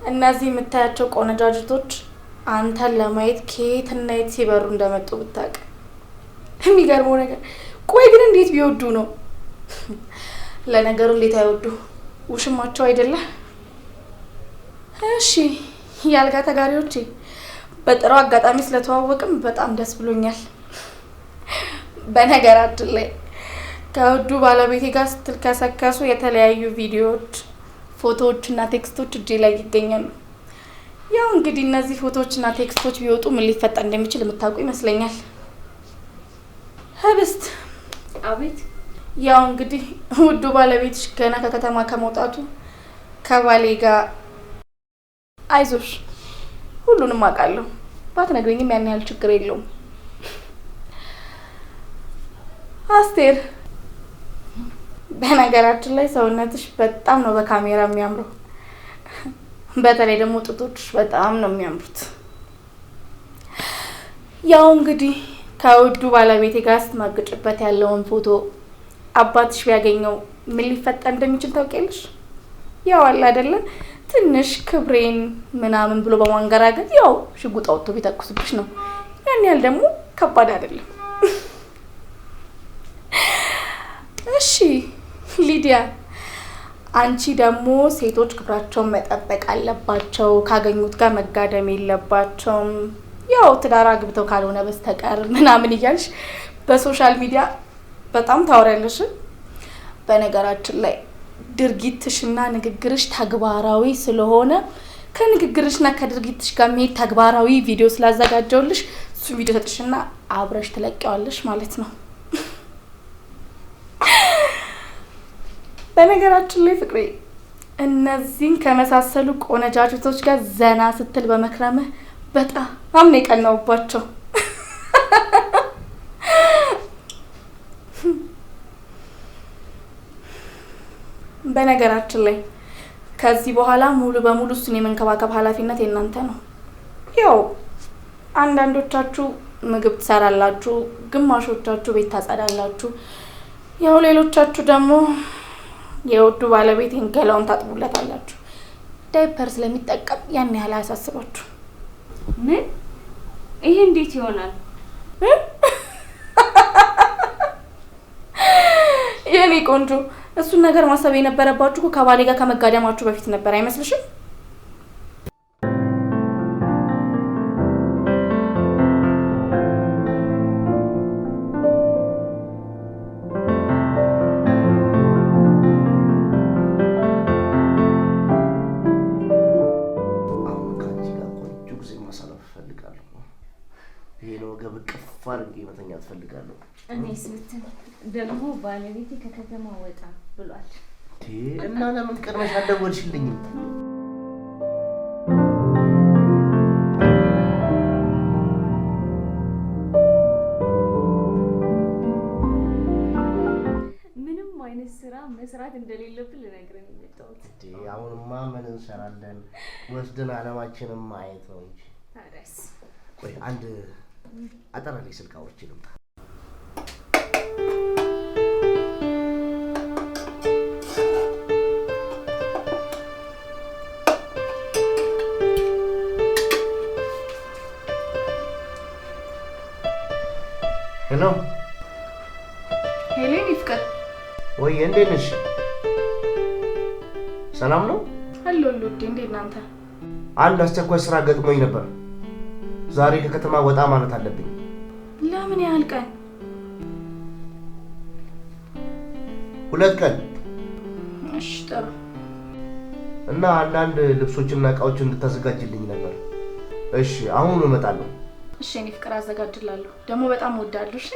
እነዚህ የምታያቸው ቆነጃጅቶች አንተን ለማየት ከየትና የት ሲበሩ እንደመጡ ብታውቅ። የሚገርመው ነገር ቆይ ግን እንዴት ቢወዱ ነው? ለነገሩ እንዴት አይወዱ? ውሽማቸው አይደለ? እሺ ያልጋ ተጋሪዎቼ በጥሩ አጋጣሚ ስለተዋወቅም በጣም ደስ ብሎኛል። በነገራችን ላይ ከውዱ ባለቤቴ ጋር ስትልከሰከሱ የተለያዩ ቪዲዮዎች፣ ፎቶዎች እና ቴክስቶች እጄ ላይ ይገኛሉ። ያው እንግዲህ እነዚህ ፎቶዎች እና ቴክስቶች ቢወጡ ምን ሊፈጠር እንደሚችል የምታውቁ ይመስለኛል። ህብስት አቤት። ያው እንግዲህ ውዱ ባለቤትሽ ገና ከከተማ ከመውጣቱ ከባሌ ጋር አይዞሽ ሁሉንም አውቃለሁ ባትነግሪኝም ያን ያህል ችግር የለውም። አስቴር በነገራችን ላይ ሰውነትሽ በጣም ነው በካሜራ የሚያምረው። በተለይ ደግሞ ጡቶችሽ በጣም ነው የሚያምሩት። ያው እንግዲህ ከውዱ ባለቤቴ ጋር ስትማግጭበት ያለውን ፎቶ አባትሽ ቢያገኘው ምን ሊፈጠር እንደሚችል ታውቂያለሽ? ያው አለ አይደለ ትንሽ ክብሬን ምናምን ብሎ በማንገራገጥ ያው ሽጉጥ አውጥቶ ቢተኩስብሽ ነው። ያን ያህል ደግሞ ከባድ አይደለም። እሺ ሊዲያ፣ አንቺ ደግሞ ሴቶች ክብራቸውን መጠበቅ አለባቸው፣ ካገኙት ጋር መጋደም የለባቸውም፣ ያው ትዳር አግብተው ካልሆነ በስተቀር ምናምን እያልሽ በሶሻል ሚዲያ በጣም ታወሪያለሽ። በነገራችን ላይ ድርጊትሽና ንግግርሽ ተግባራዊ ስለሆነ ከንግግርሽና ከድርጊትሽ ጋር የሚሄድ ተግባራዊ ቪዲዮ ስላዘጋጀውልሽ እሱ ቪዲዮ ሰጥሽና አብረሽ ትለቂዋለሽ ማለት ነው። በነገራችን ላይ ፍቅሬ እነዚህን ከመሳሰሉ ቆነጃጅቶች ጋር ዘና ስትል በመክረምህ በጣም ነው የቀናውባቸው። በነገራችን ላይ ከዚህ በኋላ ሙሉ በሙሉ እሱን የመንከባከብ ኃላፊነት የእናንተ ነው። ያው አንዳንዶቻችሁ ምግብ ትሰራላችሁ፣ ግማሾቻችሁ ቤት ታጸዳላችሁ፣ ያው ሌሎቻችሁ ደግሞ የውዱ ባለቤቴን ገላውን ታጥቡለታላችሁ። ዳይፐር ስለሚጠቀም ያን ያህል አያሳስባችሁ። ምን? ይሄ እንዴት ይሆናል? የኔ ቆንጆ እሱን ነገር ማሰብ የነበረባችሁ ከባሌ ጋር ከመጋደማችሁ በፊት ነበር አይመስልሽም? ፈልጋለሁ። እኔስ ብትል ደግሞ ባለቤቴ ከከተማ ወጣ ብሏል። እና ለምን ቀድመሽ አልደወልሽልኝም? ምንም አይነት ስራ መስራት እንደሌለብን ልነግርህ ነው የመጣሁት። አሁንማ ምን እንሰራለን? ወስደን አለማችንን ማየት ነው እንጂ። ታዲያስ? ቆይ አንድ አጠራ ላይ ስልክ አውርቼ ልምጣ። ሄሎ ሄሌን ይፍቀር ወይ እንዴት ነሽ? ሰላም ነው? አሎ ሉዲ እንዴት ናንተ? አንድ አስቸኳይ ስራ ገጥሞኝ ነበር። ዛሬ ከከተማ ወጣ ማለት አለብኝ። ለምን ያህል ቀን? 2 ቀን። እሺ ጥሩ። እና አንዳንድ ልብሶችና እቃዎችን እንድታዘጋጅልኝ ነበር። እሺ አሁን እመጣለሁ። እሺ እኔ ፍቅር አዘጋጅላለሁ። ደግሞ በጣም ወዳለሁ። እሺ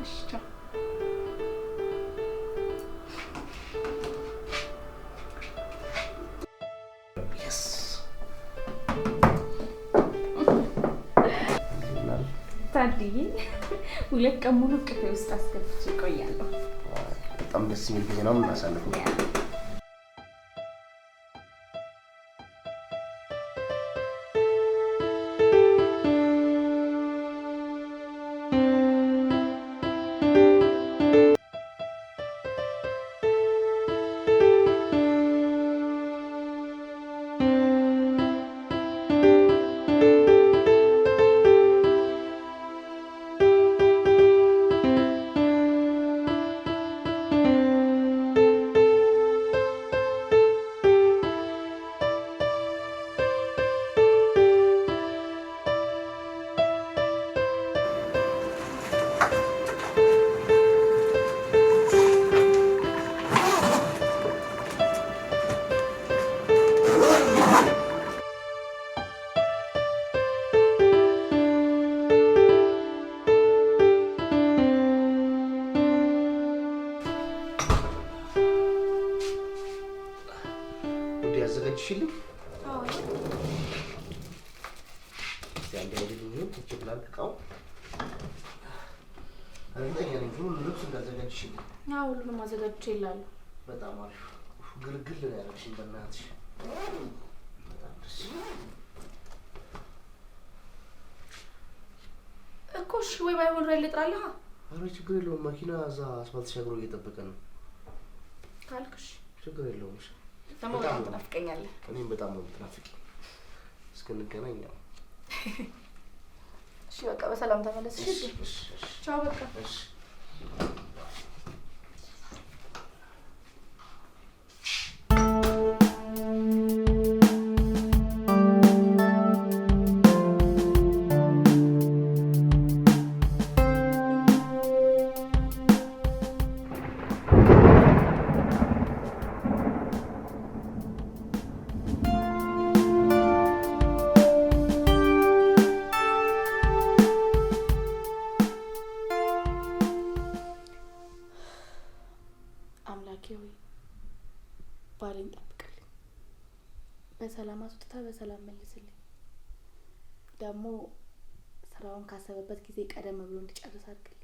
እሺ ቻው። ታዲያ 2 ቀን ሙሉ ቅፌ ውስጥ አስገብቼ እቆያለሁ። በጣም ደስ የሚል ጊዜ ነው የምናሳልፈው። ያዘጋጅሽልኝ? አዎ ያንዴ አይደለም ትችላል ተቃው እርግጠኛ ነኝ ሁሉ ልብስ እንዳዘጋጅሽልኝ። አዎ ሁሉንም አዘጋጅቼ ይላል። በጣም አሪፍ ግልግል ነው ያደረግሽኝ በእናትሽ። በጣም ደስ እኮ እሺ ወይ ባይሆን ረል ልጥራለህ? ኧረ ችግር የለውም መኪና እዛ አስፋልት ሻግሮ እየጠበቀ ነው ካልክሽ ችግር የለውም። እሺ ደግሞ በጣም ትናፍቀኛለህ። እኔም በጣም ነው የምትናፍቂኝ። እስክንገናኝ ነው። እሺ በቃ በሰላም ተመለስ። እሺ ቻው በቃ እሺ ባሌን ጠብቅልኝ፣ በሰላም አስወጥታ በሰላም መልስልኝ። ደግሞ ስራውን ካሰበበት ጊዜ ቀደም ብሎ እንዲጨርስ አድርግልኝ።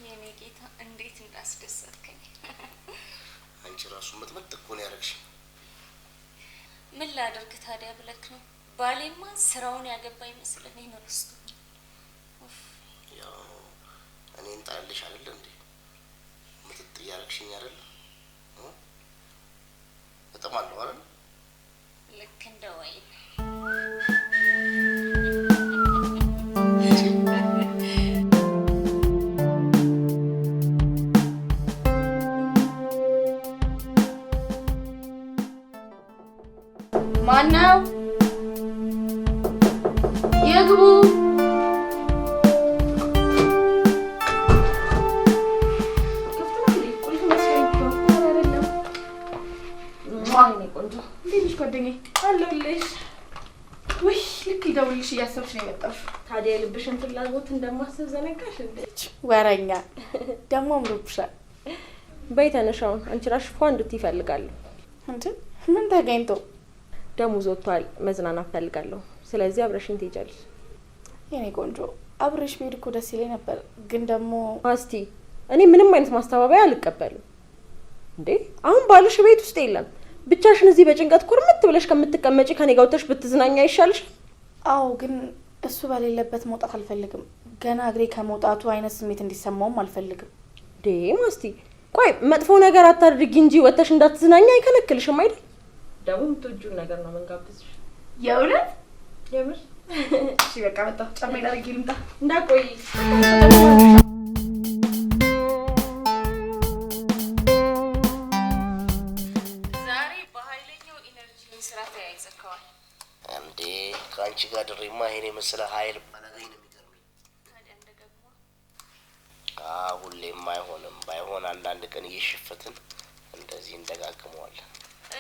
የኔ ጌታ እንዴት እንዳስደሰትከኝ። አንቺ ራሱ መጥመጥ እኮ ነው ያደረግሽኝ። ምን ላድርግ ታዲያ ብለክ ነው? ባሌማ ስራውን ያገባ ይመስለኝ ነው ረስቶ። ያው እኔን ጣልሽ አይደል እንዴ? ምጥጥ ያረግሽኝ አይደል? በጣም አለው አይደል? ልክ እንደ ወይን ማነው? ይግቡ። ጓደኛዬ አለሁልሽ። ውይ ልክ ይደውልሽ እያሰብሽ ነው የመጣሽው። ታዲያ የልብሽን ፍላጎት እንደማስብ ዘነጋሽ እንዴ? ወረኛ ደግሞ አምሮብሻል። በይ ተነሻውን አንቺ ራስሽ ፏ እንድትይ እፈልጋለሁ። እንዴ ምን ተገኝቶ? ደሞዝ ወጥቷል፣ መዝናናት እፈልጋለሁ። ስለዚህ አብረሽኝ ትሄጃለሽ። የኔ ቆንጆ አብረሽ ብሄድ እኮ ደስ ይለኝ ነበር፣ ግን ደግሞ አስቲ እኔ ምንም አይነት ማስተባበያ አልቀበልም። እንዴ አሁን ባልሽ ቤት ውስጥ የለም። ብቻሽን እዚህ በጭንቀት ኩርምት ብለሽ ከምትቀመጪ ከኔ ጋር ወጥተሽ ብትዝናኛ ይሻልሽ። አዎ ግን እሱ በሌለበት መውጣት አልፈልግም። ገና እግሬ ከመውጣቱ አይነት ስሜት እንዲሰማውም አልፈልግም። ማስቲ ቆይ መጥፎ ነገር አታድርጊ እንጂ ወጥተሽ እንዳትዝናኛ አይከለክልሽም አይደል? ደግሞ የምትወጂውን ነገር ነው መንጋብዝሽ። የእውነት የምር? እሺ በቃ መጣሁ። ጫማዬን አድርጌ ልምጣ። እንዳቆይ ዛሬ በኃይለኛው ኢነርጂ ስራ ተያይዘከዋል እንዴ? ከአንቺ ጋር ድሬማ ይሄን የመሰለ ኃይል ባላገኝ ነው የሚገርመኝ። ታዲያ እንደገባ ሁሌም አይሆንም። ባይሆን አንዳንድ ቀን እየሸፈትን እንደዚህ እንደጋግመዋለን።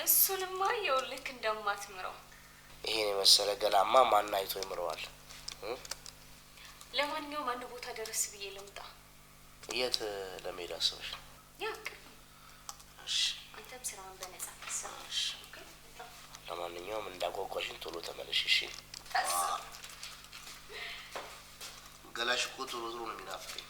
እሱንማ ይኸውልህ እንደማትምረው። ይሄን የመሰለ ገላማ ማን አይቶ ይምረዋል? ለማንኛውም አንድ ቦታ ደረስ ብዬ ልምጣ። የት ለመሄድ አስበሽ? ያቅ እሺ አንተም ስራውን በነጻ ተሰራሽ። ለማንኛውም እንዳጓጓሽን ቶሎ ተመለሽ እሺ? ገላሽ እኮ ቶሎ ቶሎ ነው የሚናፍቀኝ።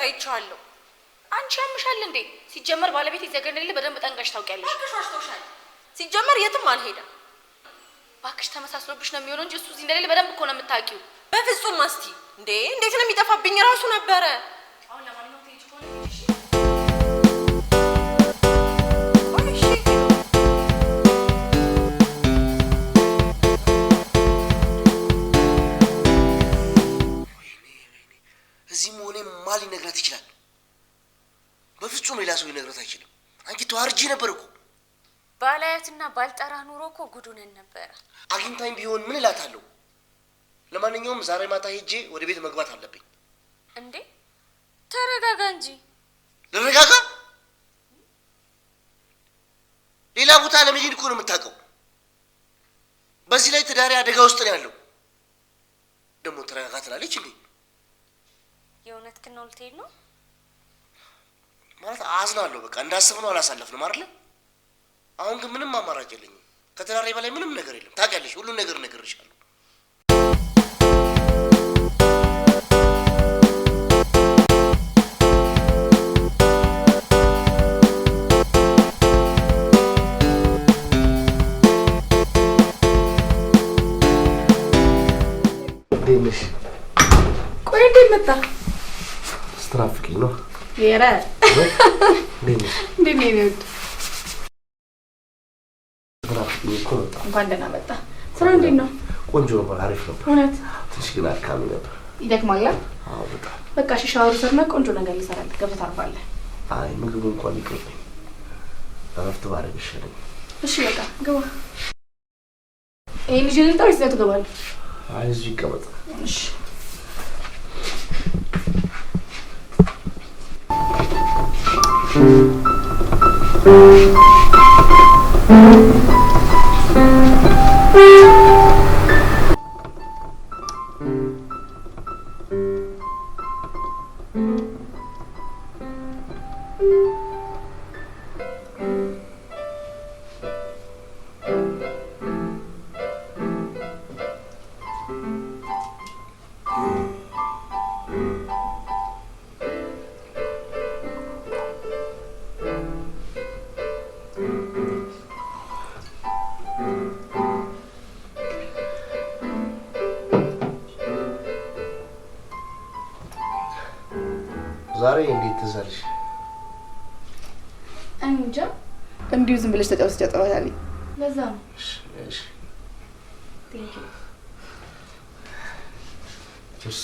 አይቼዋለሁ። አንቺ ያምሻል እንዴ? ሲጀመር ባለቤት ይዘገንልኝ በደንብ ጠንቀሽ ታውቂያለሽ። አሽቶሻል። ሲጀመር የትም አልሄደም። ባክሽ ተመሳስሎብሽ ነው የሚሆነው እንጂ እሱ እዚህ እንደሌለ በደንብ እኮ ነው የምታውቂው። በፍጹም አስቲ እንዴ! እንዴት ነው የሚጠፋብኝ? ራሱ ነበረ። አሁን ለማንኛውም ትሄጂ ከሆነ እዚህ መሆኔ ማን ሊነግራት ይችላል? በፍጹም ሌላ ሰው ሊነግራት አይችልም። አንቺ ተዋርጂ ነበር እኮ። ባላያትና ባልጠራ ኑሮ እኮ ጉዱነን ነበረ። አግኝታኝ ቢሆን ምን እላታለሁ? ለማንኛውም ዛሬ ማታ ሄጄ ወደ ቤት መግባት አለብኝ። እንዴ ተረጋጋ እንጂ። ልረጋጋ? ሌላ ቦታ ለመሄድ እኮ ነው የምታውቀው። በዚህ ላይ ትዳሬ አደጋ ውስጥ ነው ያለው። ደግሞ ተረጋጋ ትላለች እንዴ? የእውነት ግን ነው ልትሄድ ነው? ማለት አዝናለሁ። በቃ እንዳሰብነው አላሳለፍንም አይደል? አሁን ግን ምንም አማራጭ የለኝም። ከትዳሬ በላይ ምንም ነገር የለም። ታውቂያለሽ፣ ሁሉን ነገር እነግርሻለሁ። እንዴት ነሽ? ቆይ እንዴት መጣ? ስትራፊኪኝ ነው። የረ እንዴት ነሽ? እንዴት ነው የሚወድ? ስትራፊኪኝ እኮ መጣ። እንኳን ደህና መጣ። ስራ እንዴት ነው? ቆንጆ ነበር፣ አሪፍ ነበር። እውነት? ትንሽ ግን አድካሚ ነበር። ይደክማል? አዎ በጣም። በቃ ሻወር ሰርና ቆንጆ ነገር ልሰራል። ገብተህ ታርፋለህ። አይ ምግቡ እንኳን ይቅርብኝ፣ እረፍት ባደርግ ይሻለኛል። እሺ በቃ ግባ። ይሄን ልጅ ልጠራ ይዘህ ትገባለህ። አይ እዚሁ ይቀመጥ። እሺ ዛሬ እንዴት ትዛለሽ? እንጃ እንዲሁ ዝም ብለሽ ተጫውተሽ ጨዋታለኝ። ለዛ ነው። እሺ ቴንክ ዩ። ቺርስ።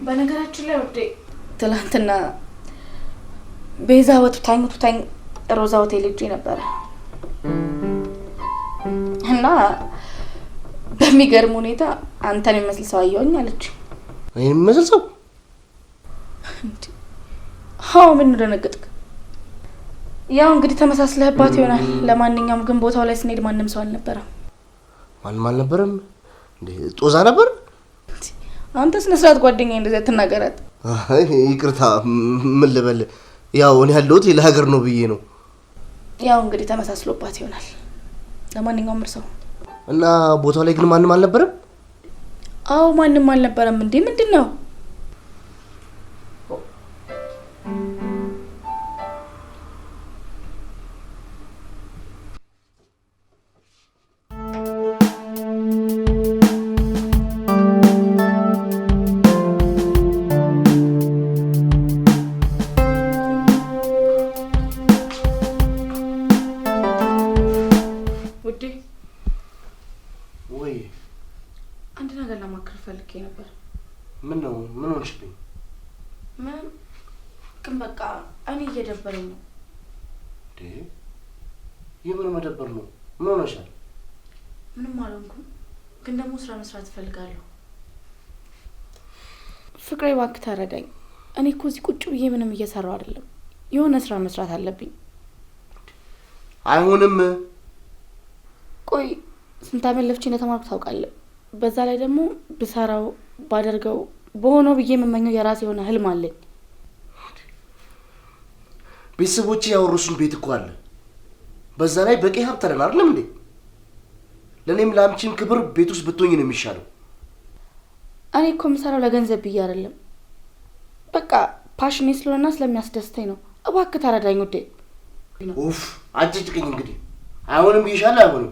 በነገራችን ላይ ወዴ ትላንትና ቤዛ ወጥታኝ ሮዛ ሆቴል ሄጄ ነበረ እና በሚገርም ሁኔታ አንተን የሚመስል ሰው አየሁኝ አለች። እኔን የሚመስል ሰው? አዎ ምን ደነገጥክ? ያው እንግዲህ ተመሳስለህባት ይሆናል። ለማንኛውም ግን ቦታው ላይ ስንሄድ ማንም ሰው አልነበረም። ማንም አልነበረም እንዴ? ጦዛ ነበር? አንተ ስነ ስርዓት ጓደኛዬ እንደዚህ አትናገራት። ይቅርታ ምን ልበል፣ ያው እኔ ያለሁት ሌላ ሀገር ነው ብዬ ነው። ያው እንግዲህ ተመሳስሎባት ይሆናል። ለማንኛውም እርሰው እና ቦታው ላይ ግን ማንም አልነበረም? አዎ ማንም አልነበረም። እንዴ ምንድን ነው? አንድ ነገር ለማከር ፈልጌ ነበር። ምን ነው? ምን ሆንሽብኝ? ምን ግን በቃ እኔ እየደበረኝ ነው። እንዴ የምን መደበር ነው? ምን ሆነሻል? ምንም አልሆንኩም፣ ግን ደግሞ ስራ መስራት እፈልጋለሁ። ፍቅሬ እባክህ ተረዳኝ። እኔ እኮ እዚህ ቁጭ ብዬ ምንም እየሰራሁ አይደለም። የሆነ ስራ መስራት አለብኝ። አይሆንም። ቆይ ስንት ዓመት ለፍቼ እንደተማርኩ ታውቃለህ? በዛ ላይ ደግሞ ብሰራው ባደርገው በሆነው ብዬ የምመኘው የራሴ የሆነ ህልም አለኝ። ቤተሰቦቼ ያወረሱን ቤት እኮ አለ። በዛ ላይ በቂ ሀብት አለን አይደለም እንዴ? ለኔም ለአንቺም ክብር ቤት ውስጥ ብትሆኝ ነው የሚሻለው። እኔ እኮ የምሰራው ለገንዘብ ብዬ አይደለም። በቃ ፓሽኔ ስለሆነና ስለሚያስደስተኝ ነው። እባክህ ተረዳኝ ውዴ። ኡፍ አጭጭቅኝ እንግዲህ። አይሆንም ብዬሻለሁ። አይሆንም።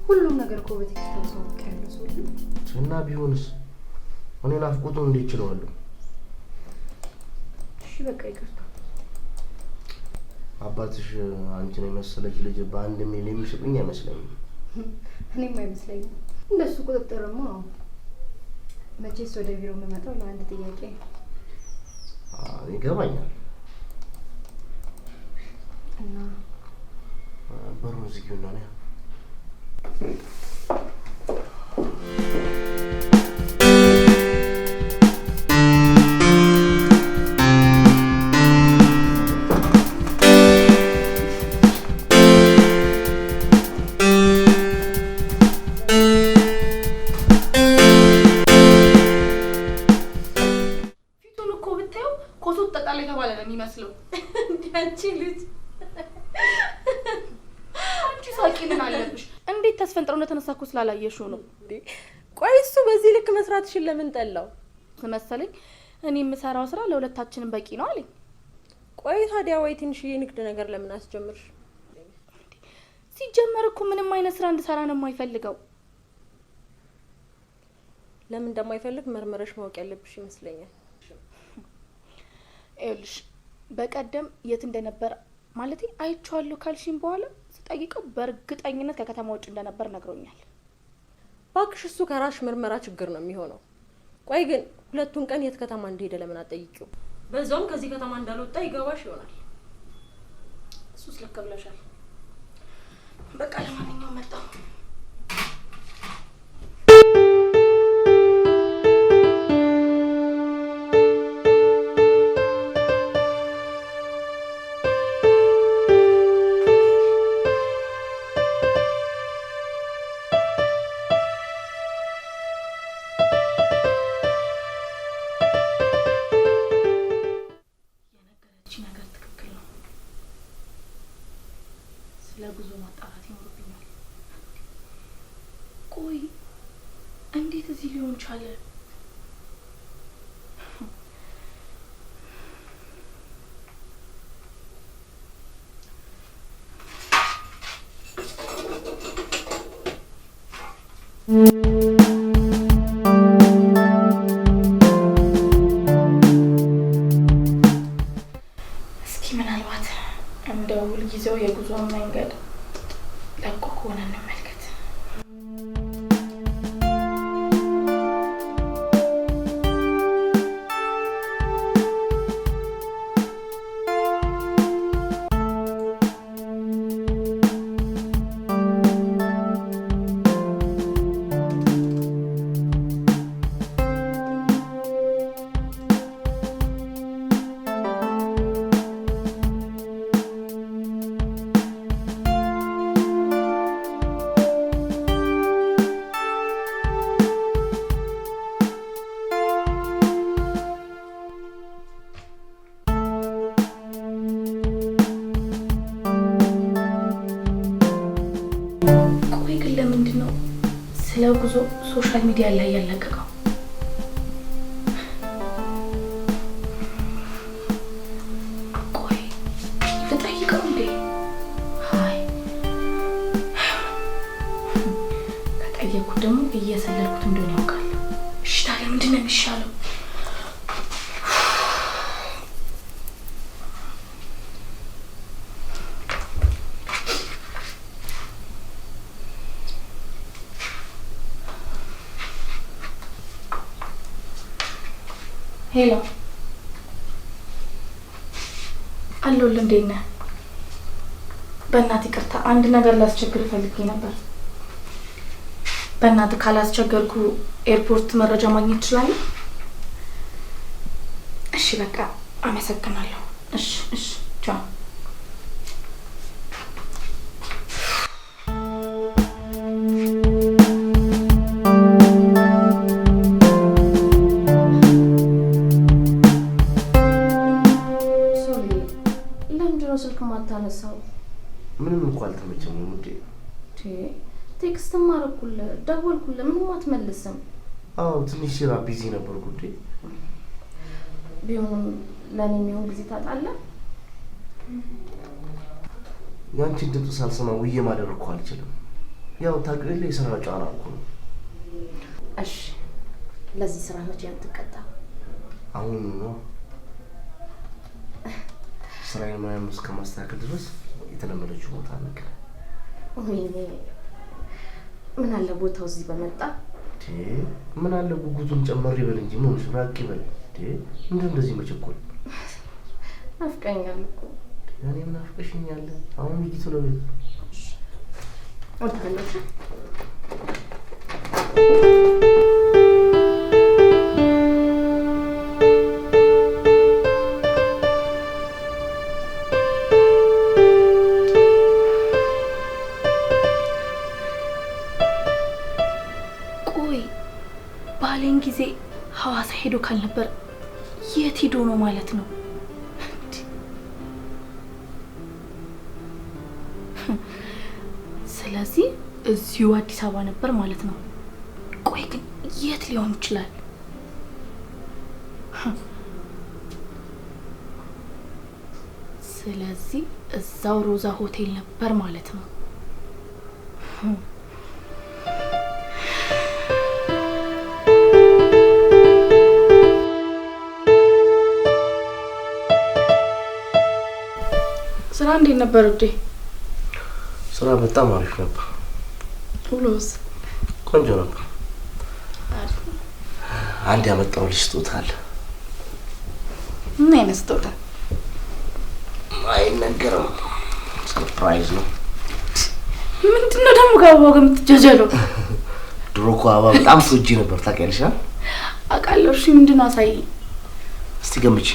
ሁሉም ነገር እኮ በቴክስት ተሰውቅ ያለው ሰው እና ቢሆንስ እኔ ናፍቆቱን እንዴት እችለዋለሁ? እሺ በቃ ይቅርታ። አባትሽ አንቺን የመሰለች ልጅ በአንድ ሚል የሚስጡኝ አይመስለኝም። እኔም አይመስለኝም። እንደሱ ቁጥጥርማ መቼስ ወደ ቢሮ የምመጣው ለአንድ ጥያቄ ይገባኛል። እና በሩን ዝጊው ነው ነው ፊቱን እኮ ብታየው ኮሶት ጠቃላይ ተባለ ነው የሚመስለው። አንቺ ልጅ አንቺ ሳቂ ምን አለብሽ? እንዴት ተስፈንጥረው እንደተነሳ እኮ ስላላየሽው ነው። ቆይ እሱ በዚህ ልክ መስራትሽን ለምን ጠላው? መሰለኝ እኔ የምሰራው ስራ ለሁለታችንም በቂ ነው አለኝ። ቆይ ታዲያ ወይ ትንሽዬ ንግድ ነገር ለምን አስጀምርሽ? ሲጀመር እኮ ምንም አይነት ስራ እንድሰራ ነው የማይፈልገው። ለምን እንደማይፈልግ መርመረሽ ማወቅ ያለብሽ ይመስለኛል። ይኸውልሽ በቀደም የት እንደነበር ማለቴ አይቼዋለሁ ካልሽኝ በኋላ ስጠይቀው በእርግጠኝነት ከከተማ ውጭ እንደነበር ነግሮኛል። ባክሽ እሱ ከራሽ ምርመራ ችግር ነው የሚሆነው። ቆይ ግን ሁለቱን ቀን የት ከተማ እንደሄደ ለምን አጠይቂው? በዛውም ከዚህ ከተማ እንዳልወጣ ይገባሽ ይሆናል። እሱስ ልክ ብለሻል። በቃ ለማንኛውም መጣሁ። ለጉዞ ማጣራት ይኖርብኛል። ቆይ እንዴት እዚህ ሊሆን ቻለ? እስኪ ምናልባት እንደው ሁልጊዜው የጉዞውን መንገድ ለቆ ከሆነ እንመልከት። ስለ ጉዞ ሶሻል ሚዲያ ላይ ያለቀቀው? ቆይ ልጠይቀው እንዴ? አይ ከጠየቅኩት ደግሞ እየሰለልኩት እንደሆነ ያውቃል። እሺ ታዲያ ምንድን ነው የሚሻለው? ሄሎ አለሁልህ። እንዴት ነህ? በእናትህ ይቅርታ፣ አንድ ነገር ላስቸግር ፈልጌ ነበር። በእናትህ ካላስቸገርኩ ኤርፖርት መረጃ ማግኘት እችላለሁ? እሺ በቃ አመሰግናለሁ። እሺ ቻው። ስልክ ማታነሳው ምንም እንኳን አልተመቸኝም እንዴ? ቴክስት ማረኩልህ፣ ደወልኩልህ፣ ምንም አትመልስም። አዎ ትንሽ ስራ ቢዚ ነበርኩ እንዴ። ቢሆንም ለኔ የሚሆን ጊዜ ታጣለህ። ያንቺን ድምፅ ሳልሰማ ውዬ ማደር እኮ አልችልም። ያው ታውቂያለሽ የስራ ጫና እኮ ነው። እሺ ለዚህ ስራ መቼ የምትቀጣ? አሁን ነው ስራዬን ምናምን እስከማስተካከል ድረስ የተለመደችው ቦታ ነገር። ወይኔ ምን አለ ቦታው እዚህ በመጣ። ምን አለ ጉጉቱን ጨመር ይበል እንጂ ምን ራቅ ይበል። እንደዚህ መቸኮል ናፍቀኛል እኮ። እኔም ናፍቀሽኛል። አሁን ይጊቱ ለቤት ወጣለሽ። ባሌን ጊዜ ሐዋሳ ሄዶ ካልነበር የት ሄዶ ነው ማለት ነው? ስለዚህ እዚሁ አዲስ አበባ ነበር ማለት ነው። ቆይ ግን የት ሊሆን ይችላል? ስለዚህ እዛው ሮዛ ሆቴል ነበር ማለት ነው። ስራ እንዴት ነበር ውዴ? ስራ በጣም አሪፍ ነበር። ሁሉስ ቆንጆ ነበር። አንድ ያመጣሁልሽ ስጦታ አለ። ምን አይነት ስጦታ? አይነገርም፣ ሰርፕራይዝ ነው። ምንድነው ደግሞ ከአበባው ጋር የምትጃጃለው? ድሮ እኮ አበባ በጣም ትወጂ ነበር ታውቂያለሽ? አውቃለሁ። እሺ ምንድን ነው አሳይኝ እስቲ ገምቺ።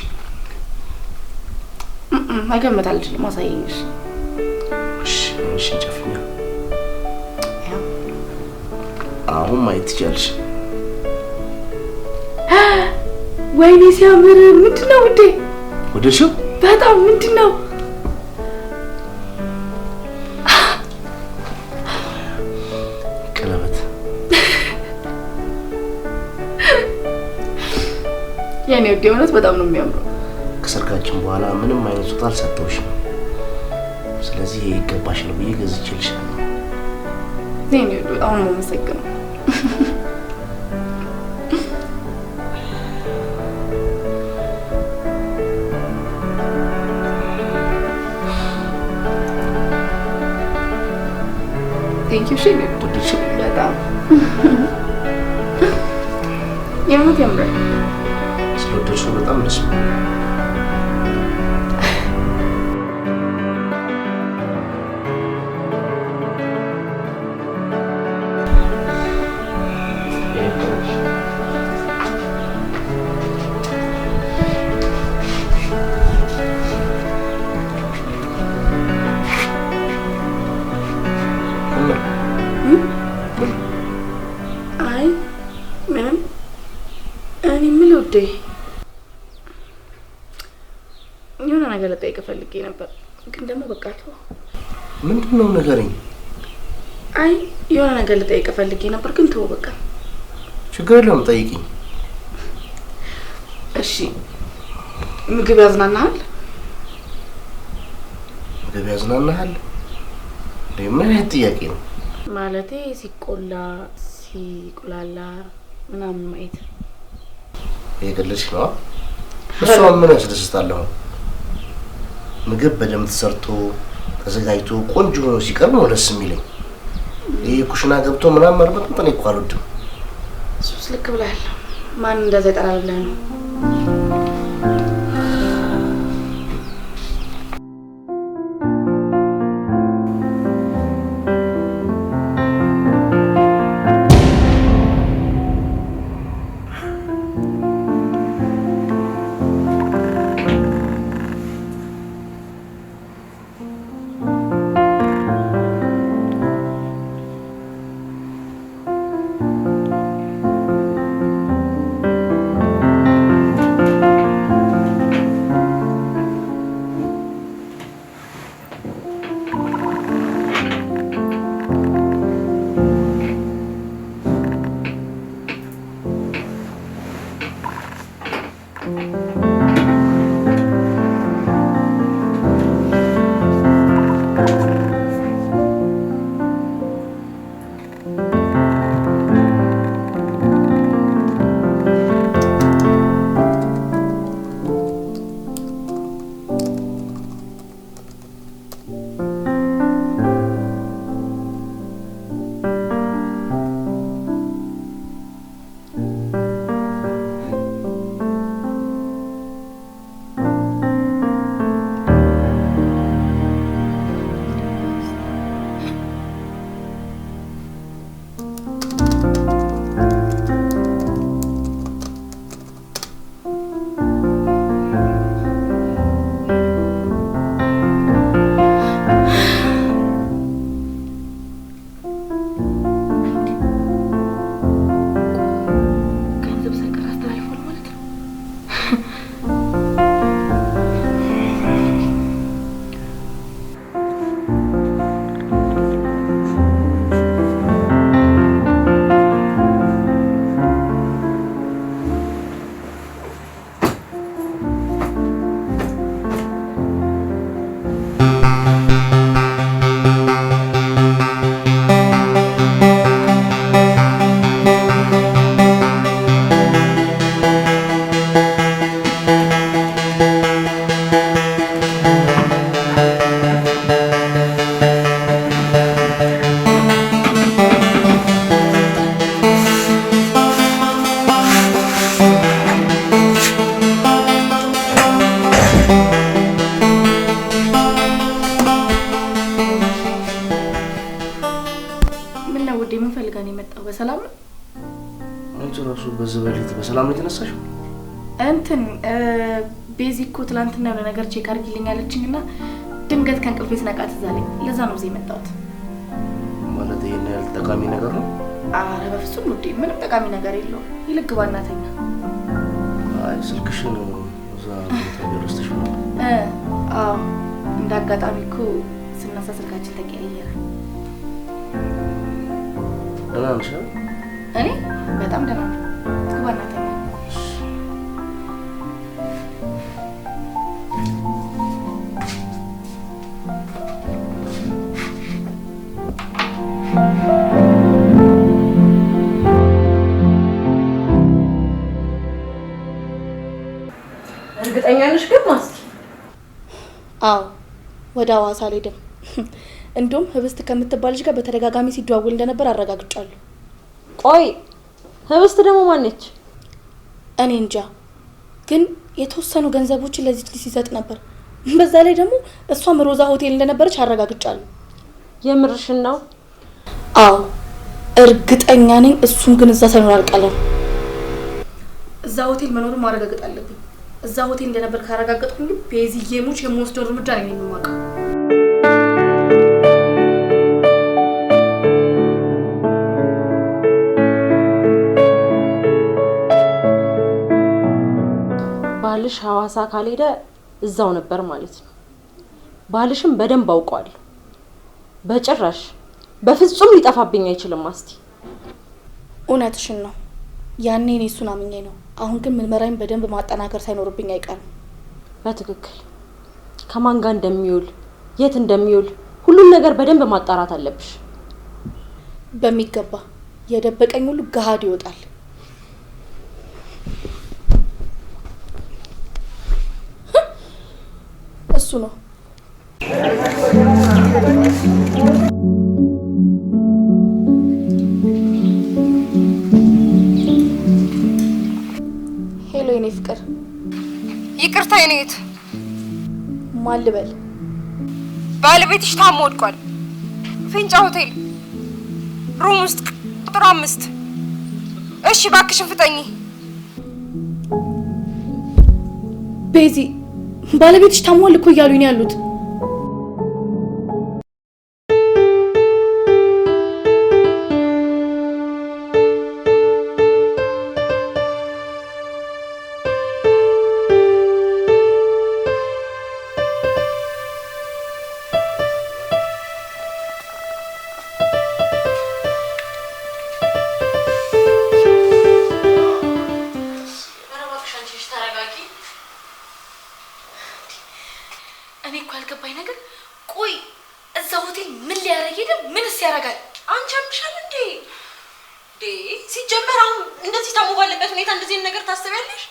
መገመት አልችልም። አሳይኝ። እሺ ጨፍኛ። አሁን ማየት ትችያለሽ። ወይኔ ሲያምር! ምንድነው ውዴ? ወደድሽው? በጣም ምንድነው? ቀለበት። የኔ ውዴ እውነት በጣም ነው የሚያምረው። ከሰርጋችን በኋላ ምንም አይነት ስጦታ አልሰጠሁሽም። ስለዚህ ይገባሻል ብዬ ገዝቼልሻለሁ። የኔ ውዴ በጣም ነው የማመሰግነው። Thank you, Shane. በጣም የእውነት ያምራል። ስለወደድሽው በጣም ደስ ብሎኛል። አይ ምንም። እኔ የምልህ ውዴ የሆነ ነገር ልጠይቅህ ፈልጌ ነበር፣ ግን ደግሞ በቃ ተው። ምንድን ነው ንገረኝ። አይ የሆነ ነገር ልጠይቅህ ፈልጌ ነበር፣ ግን ተው በቃ። ችግር የለውም ጠይቂኝ። እሺ ምግብ ያዝናናሃል? ምግብ ያዝናናሃል? ምን አይነት ጥያቄ ነው? ማለቴ ሲቆላ ሲቁላላ ምናምን ማየት። የገለልሽ ነው? እሷን ምን ያስደስታል? ምግብ በደንብ ተሰርቶ ተዘጋጅቶ ቆንጆ ሆኖ ሲቀርብ ነው ደስ የሚለኝ። ይሄ ኩሽና ገብቶ ምናምን መርበጥ እኔ እኮ አልወድም። እሱስ ልክ ብለሃል። ማን እንደዛ ይጠላል ብለህ ነው? የመጣው። በሰላም ነው? አንቺ ራሱ በዘበሊት በሰላም ነው የተነሳሽው? እንትን ቤዚ እኮ ትናንትና የሆነ ነገር ቼክ አድርጊልኝ አለችኝና ድንገት ከእንቅልፌ ስነቃ ትዝ አለኝ። ለዛ ነው እዚህ የመጣሁት። ማለት ይሄን ያህል ጠቃሚ ነገር ነው? አረ በፍጹም ውዴ፣ ምንም ጠቃሚ ነገር የለውም። ይልቅ ግባ እና ተኛ። አይ ስልክሽን እዛ ተገረስተሽ ነው? አዎ እንደ አጋጣሚ እኮ ስናሳ ስልካችን ተቀያየረ። ደህና ነሽ? እኔ በጣም ደህና ነኝ። ግባ እና ተኛ። እርግጠኛ ነሽ ግን ማስቲ? አዎ ወደ ሐዋሳ አልሄድም። እንዲሁም ህብስት ከምትባል ልጅ ጋር በተደጋጋሚ ሲደዋወል እንደነበር አረጋግጫለሁ። ቆይ ህብስት ደግሞ ማን ነች? እኔ እንጃ፣ ግን የተወሰኑ ገንዘቦችን ለዚህ ልጅ ሲሰጥ ነበር። በዛ ላይ ደግሞ እሷም ሮዛ ሆቴል እንደነበረች አረጋግጫለሁ። የምርሽን ነው? አዎ እርግጠኛ ነኝ። እሱም ግን እዛ ሳይኖር አልቀረም። እዛ ሆቴል መኖሩን ማረጋገጥ አለብኝ። እዛ ሆቴል እንደነበር ካረጋገጥኩኝ ቤዚዬ ሙች የምወስደው እርምጃ ነው የማውቀው። ባልሽ ሐዋሳ ካልሄደ እዛው ነበር ማለት ነው። ባልሽም በደንብ አውቀዋለሁ። በጭራሽ በፍጹም ሊጠፋብኝ አይችልም ማስቲ። እውነትሽን ነው። ያኔ እኔ እሱን አምኜ ነው። አሁን ግን ምርመራዬን በደንብ ማጠናከር ሳይኖርብኝ አይቀርም። በትክክል ከማን ጋር እንደሚውል የት እንደሚውል ሁሉን ነገር በደንብ ማጣራት አለብሽ። በሚገባ የደበቀኝ ሁሉ ገሃድ ይወጣል። እሱ ነው። ሄሎ የኔ ፍቅር። ይቅርታ የኔ እህት። ማን ልበል? ባለቤትሽ ታሞ ወድቋል። ፊንጫ ሆቴል ሩም ውስጥ ቁጥር 5። እሺ እባክሽን ፍጠኚ። ቤዚ ባለቤትሽ ታሟል እኮ እያሉኝ ነው ያሉት። እኔ እኮ ያልገባኝ ነገር፣ ቆይ እዛ ሆቴል ምን ሊያረግ ሄደ? ምንስ ያረጋል? አንቺ አምሻል እንዴ? ሲጀመር አሁን እንደዚህ ታሞ ባለበት ሁኔታ እንደዚህ ነገር ታስቢያለሽ?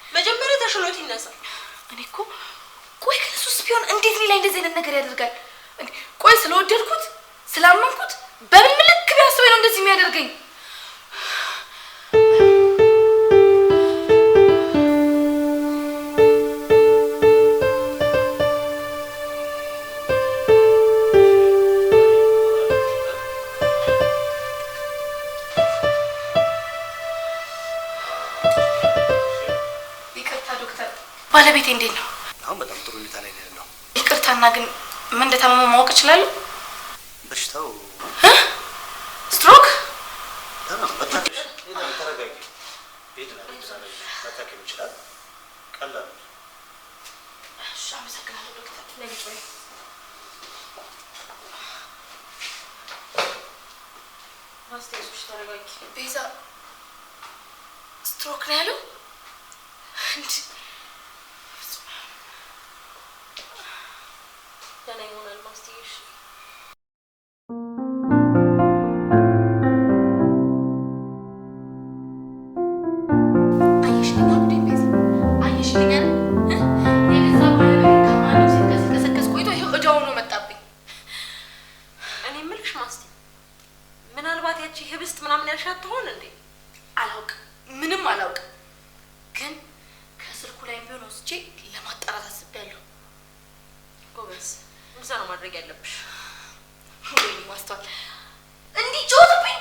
መጀመሪያ ተሽሎት ይነሳል። እኔ እኮ ቆይ ግን እሱስ ቢሆን እንዴት እኔ ላይ እንደዚህ አይነት ነገር ያደርጋል? ቆይ ስለወደድኩት ስላመንኩት በምን ምልክ ቢያስበኝ ነው እንደዚህ የሚያደርገኝ? ባለቤቴ እንዴት ነው? አሁን በጣም ጥሩ ሁኔታ ላይ ነው ያለው። ይቅርታና ግን ምን እንደታመመ ማወቅ እችላለሁ? በሽታው ስትሮክ? ተረጋጊ። ቤት ነው መታከም ይችላል። ቀላል። እሺ አመሰግናለሁ ዶክተር። ለጊዜ ማስቴዞች ተረጋጊ። ቤዛ ስትሮክ ነው ያለው? ደህና ይሆናል ማስቴሽ። አየሽልኛ ጉዴ ቤዛ፣ አየሽልኛ የገዛ ባለቤት ከማንም ሲንቀሳቀስ ቆይቶ ይኸው እዳው ነው መጣብኝ። እኔ የምልሽ ማስቴ፣ ምናልባት ያቺ ህብስት ምናምን ያልሻት ትሆን እንዴ? አላውቅም፣ ምንም አላውቅም። ግን ከስልኩ ላይ ቢሆን ወስጄ ለማጣራት አስቤያለሁ። ጎበዝ፣ እንደዛ ነው ማድረግ ያለብሽ። ወይኔ ማስተዋል እንዲህ ጮህብኝ።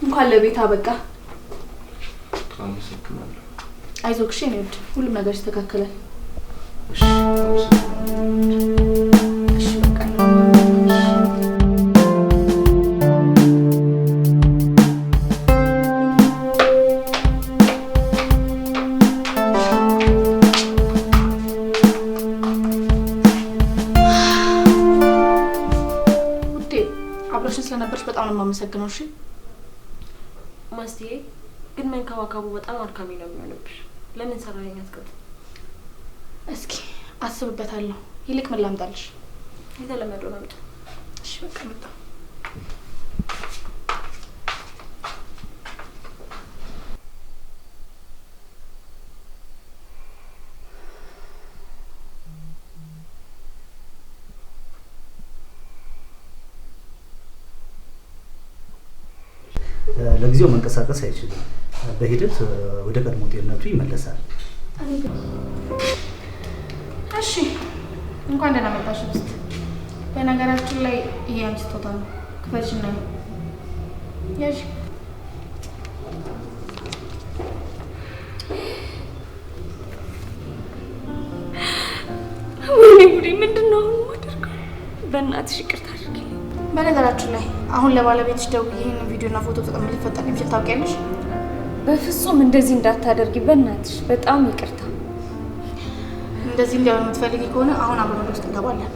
እንኳን ለቤት አበቃ። አመሰግናለሁ። አይዞህ እኔ ወድ ሁሉም ነገር ይስተካከላል። እሺ አመሰግናለሁ። እሺ በቃ ስለነበርሽ በጣም ነው የማመሰግነው። እሺ ማስቲዬ፣ ግን መንከባከቡ በጣም አድካሚ ነው የሚሆንብሽ። ለምን ሰራኸኝ አትቀጥ? እስኪ አስብበታለሁ። ይልቅ ምን ላምጣልሽ? የተለመደው ነው። እሺ በቃ መጣ። ለጊዜው መንቀሳቀስ አይችልም። በሂደት ወደ ቀድሞ ጤንነቱ ይመለሳል። እሺ እንኳን ደህና መጣሽ ውስጥ። በነገራችን ላይ ይሄ አንቺ ስጦታ ነው። ክፈችና ያዥ። ወይኔ ጉዴ! ምንድን ነው አሁን የማደርገው? በእናትሽ ይቅርታ አድርጊልኝ። በነገራችን ላይ አሁን ለባለቤትሽ ደውዬ ይሄንን ቪዲዮና ፎቶ ተጠቅመን ሊፈጠር የሚችል ታውቂያለሽ? በፍጹም እንደዚህ እንዳታደርጊ በእናትሽ፣ በጣም ይቅርታ። እንደዚህ እንዲያው የምትፈልጊ ከሆነ አሁን አብረን ወደ ውስጥ እንገባለን።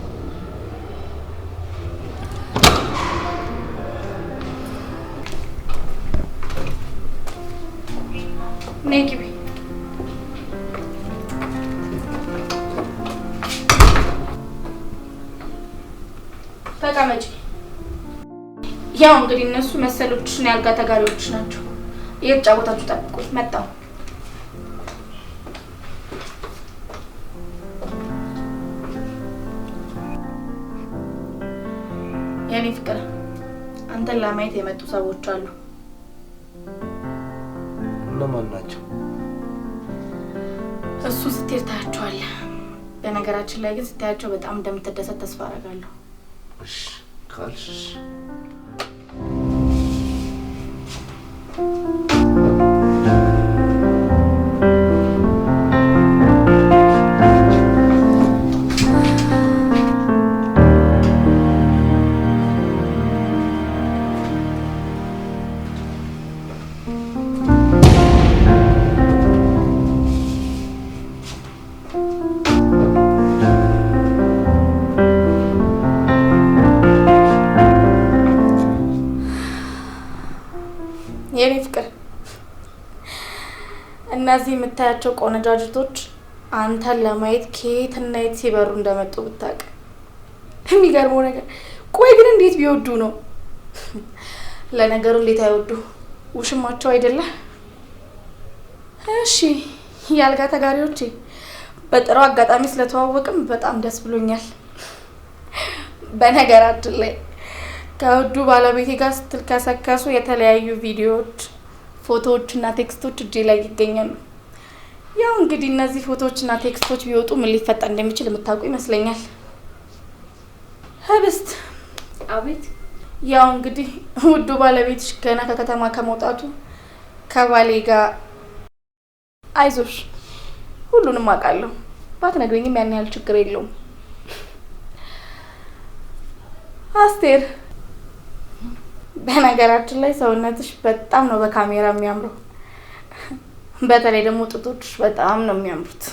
ነይ ግቢ። ተቀመጪ። ያው እንግዲህ እነሱ መሰሎችሽን ያልጋ ተጋሪዎች ናቸው። እየተጫወታችሁ ጠብቁኝ። መጣሁ። የኔ ፍቅር፣ አንተን ለማየት የመጡ ሰዎች አሉ። እነማን ናቸው? እሱ ስትሄድ ታያቸዋለህ። በነገራችን ላይ ግን ስታያቸው በጣም እንደምትደሰት ተስፋ አደርጋለሁ። እሺ ካልሽ የኔ ፍቅር፣ እነዚህ የምታያቸው ቆነጃጅቶች አንተን ለማየት ከየትና የት ሲበሩ እንደመጡ ብታውቅ። የሚገርመው ነገር ቆይ ግን እንዴት ቢወዱ ነው? ለነገሩ እንዴት አይወዱ? ውሽማቸው አይደለ? እሺ ያልጋ ተጋሪዎቼ፣ በጥሩ አጋጣሚ ስለተዋወቅም በጣም ደስ ብሎኛል። በነገራችን ላይ ከውዱ ባለቤቴ ጋር ስትልከሰከሱ የተለያዩ ቪዲዮዎች፣ ፎቶዎች እና ቴክስቶች እጄ ላይ ይገኛሉ። ያው እንግዲህ እነዚህ ፎቶዎች እና ቴክስቶች ቢወጡ ምን ሊፈጠር እንደሚችል የምታውቁ ይመስለኛል። ህብስት። አቤት። ያው እንግዲህ ውዱ ባለቤትሽ ገና ከከተማ ከመውጣቱ ከባሌ ጋር አይዞሽ፣ ሁሉንም አውቃለሁ። ባትነግሪኝም ያን ያህል ችግር የለውም። አስቴር፣ በነገራችን ላይ ሰውነትሽ በጣም ነው በካሜራ የሚያምረው። በተለይ ደግሞ ጡቶችሽ በጣም ነው የሚያምሩት።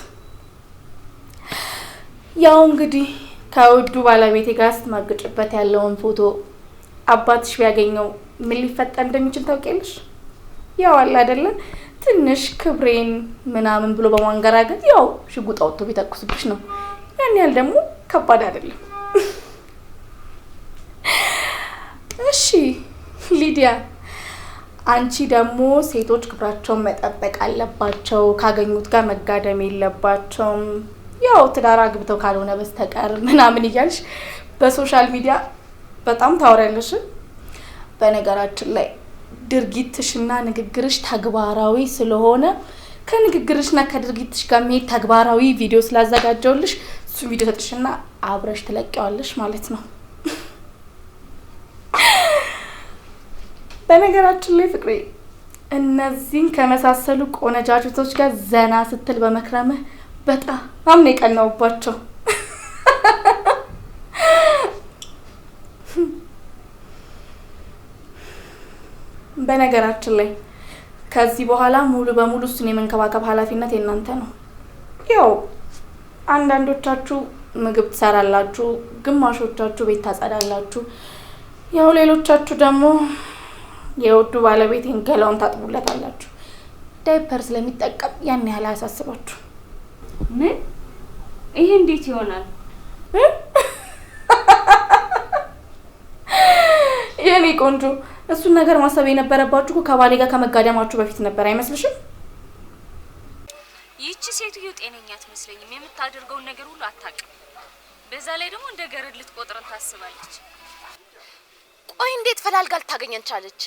ያው እንግዲህ ከውዱ ባለቤቴ ጋር ስትማግጭበት ያለውን ፎቶ አባትሽ ቢያገኘው ምን ሊፈጠር እንደሚችል ታውቂያለሽ? ያው አለ አይደለ ትንሽ ክብሬን ምናምን ብሎ በማንገራገጥ ያው ሽጉጥ አውጥቶ ቢተኩስብሽ ነው። ያን ያህል ደግሞ ከባድ አይደለም። እሺ ሊዲያ፣ አንቺ ደግሞ ሴቶች ክብራቸውን መጠበቅ አለባቸው፣ ካገኙት ጋር መጋደም የለባቸውም፣ ያው ትዳር አግብተው ካልሆነ በስተቀር ምናምን እያልሽ በሶሻል ሚዲያ በጣም ታወሪያለሽ። በነገራችን ላይ ድርጊትሽና ንግግርሽ ተግባራዊ ስለሆነ ከንግግርሽና ከድርጊትሽ ጋር መሄድ ተግባራዊ ቪዲዮ ስላዘጋጀውልሽ እሱ ቪዲዮ ሰጥሽና አብረሽ ትለቂዋለሽ ማለት ነው። በነገራችን ላይ ፍቅሬ እነዚህን ከመሳሰሉ ቆነጃጅቶች ጋር ዘና ስትል በመክረምህ በጣም ነው የቀናውባቸው። በነገራችን ላይ ከዚህ በኋላ ሙሉ በሙሉ እሱን የመንከባከብ ኃላፊነት የእናንተ ነው። ያው አንዳንዶቻችሁ ምግብ ትሰራላችሁ፣ ግማሾቻችሁ ቤት ታጸዳላችሁ፣ ያው ሌሎቻችሁ ደግሞ የውዱ ባለቤቴን ገላውን ታጥቡለታላችሁ። ዳይፐር ስለሚጠቀም ያን ያህል አያሳስባችሁ። ምን? ይሄ እንዴት ይሆናል? የኔ ቆንጆ እሱን ነገር ማሰብ የነበረባችሁ እኮ ከባሌ ጋር ከመጋደማችሁ በፊት ነበር አይመስልሽም? ይህቺ ሴትዮ ጤነኛ አትመስለኝም። የምታደርገውን ነገር ሁሉ አታውቅም። በዛ ላይ ደግሞ እንደ ገረድ ልትቆጥረን ታስባለች። ቆይ እንዴት ፈላልጋ ልታገኘን ቻለች?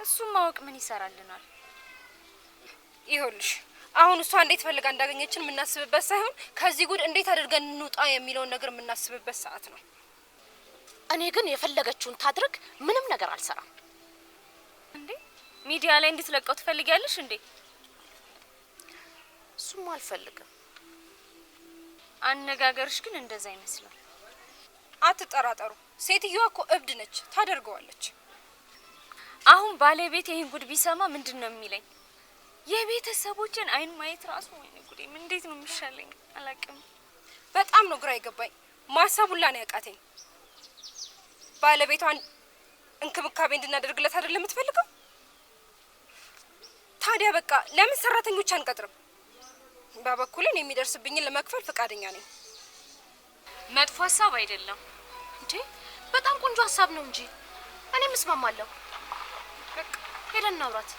እሱም ማወቅ ምን ይሰራልናል? ይኸውልሽ አሁን እሷ እንዴት ፈልጋ እንዳገኘችን የምናስብበት ሳይሆን ከዚህ ጉድ እንዴት አድርገን እንውጣ የሚለውን ነገር የምናስብበት ሰዓት ነው። እኔ ግን የፈለገችውን ታድርግ፣ ምንም ነገር አልሰራም። እንዴ ሚዲያ ላይ እንድትለቀው ትፈልጊያለሽ እንዴ? እሱም አልፈልግም። አነጋገርሽ ግን እንደዛ ይመስላል። አትጠራጠሩ፣ ሴትዮዋ እኮ እብድ ነች፣ ታደርገዋለች። አሁን ባለቤት ይሄን ጉድ ቢሰማ ምንድነው የሚለኝ? የቤተሰቦችን አይን ማየት ራሱ ወይኔ ጉዴ! እንዴት ነው የሚሻለኝ? አላውቅም። በጣም ነው ግራ የገባኝ። ማሰቡላ ነው ያቃተኝ። ባለቤቷን እንክብካቤ እንድናደርግለት አይደለም የምትፈልገው? ታዲያ በቃ ለምን ሰራተኞች አንቀጥርም? በበኩሌን የሚደርስብኝን ለመክፈል ፈቃደኛ ነኝ። መጥፎ ሀሳብ አይደለም እንዴ? በጣም ቆንጆ ሀሳብ ነው እንጂ እኔም እስማማለሁ። በቃ ሄደን እናውራት።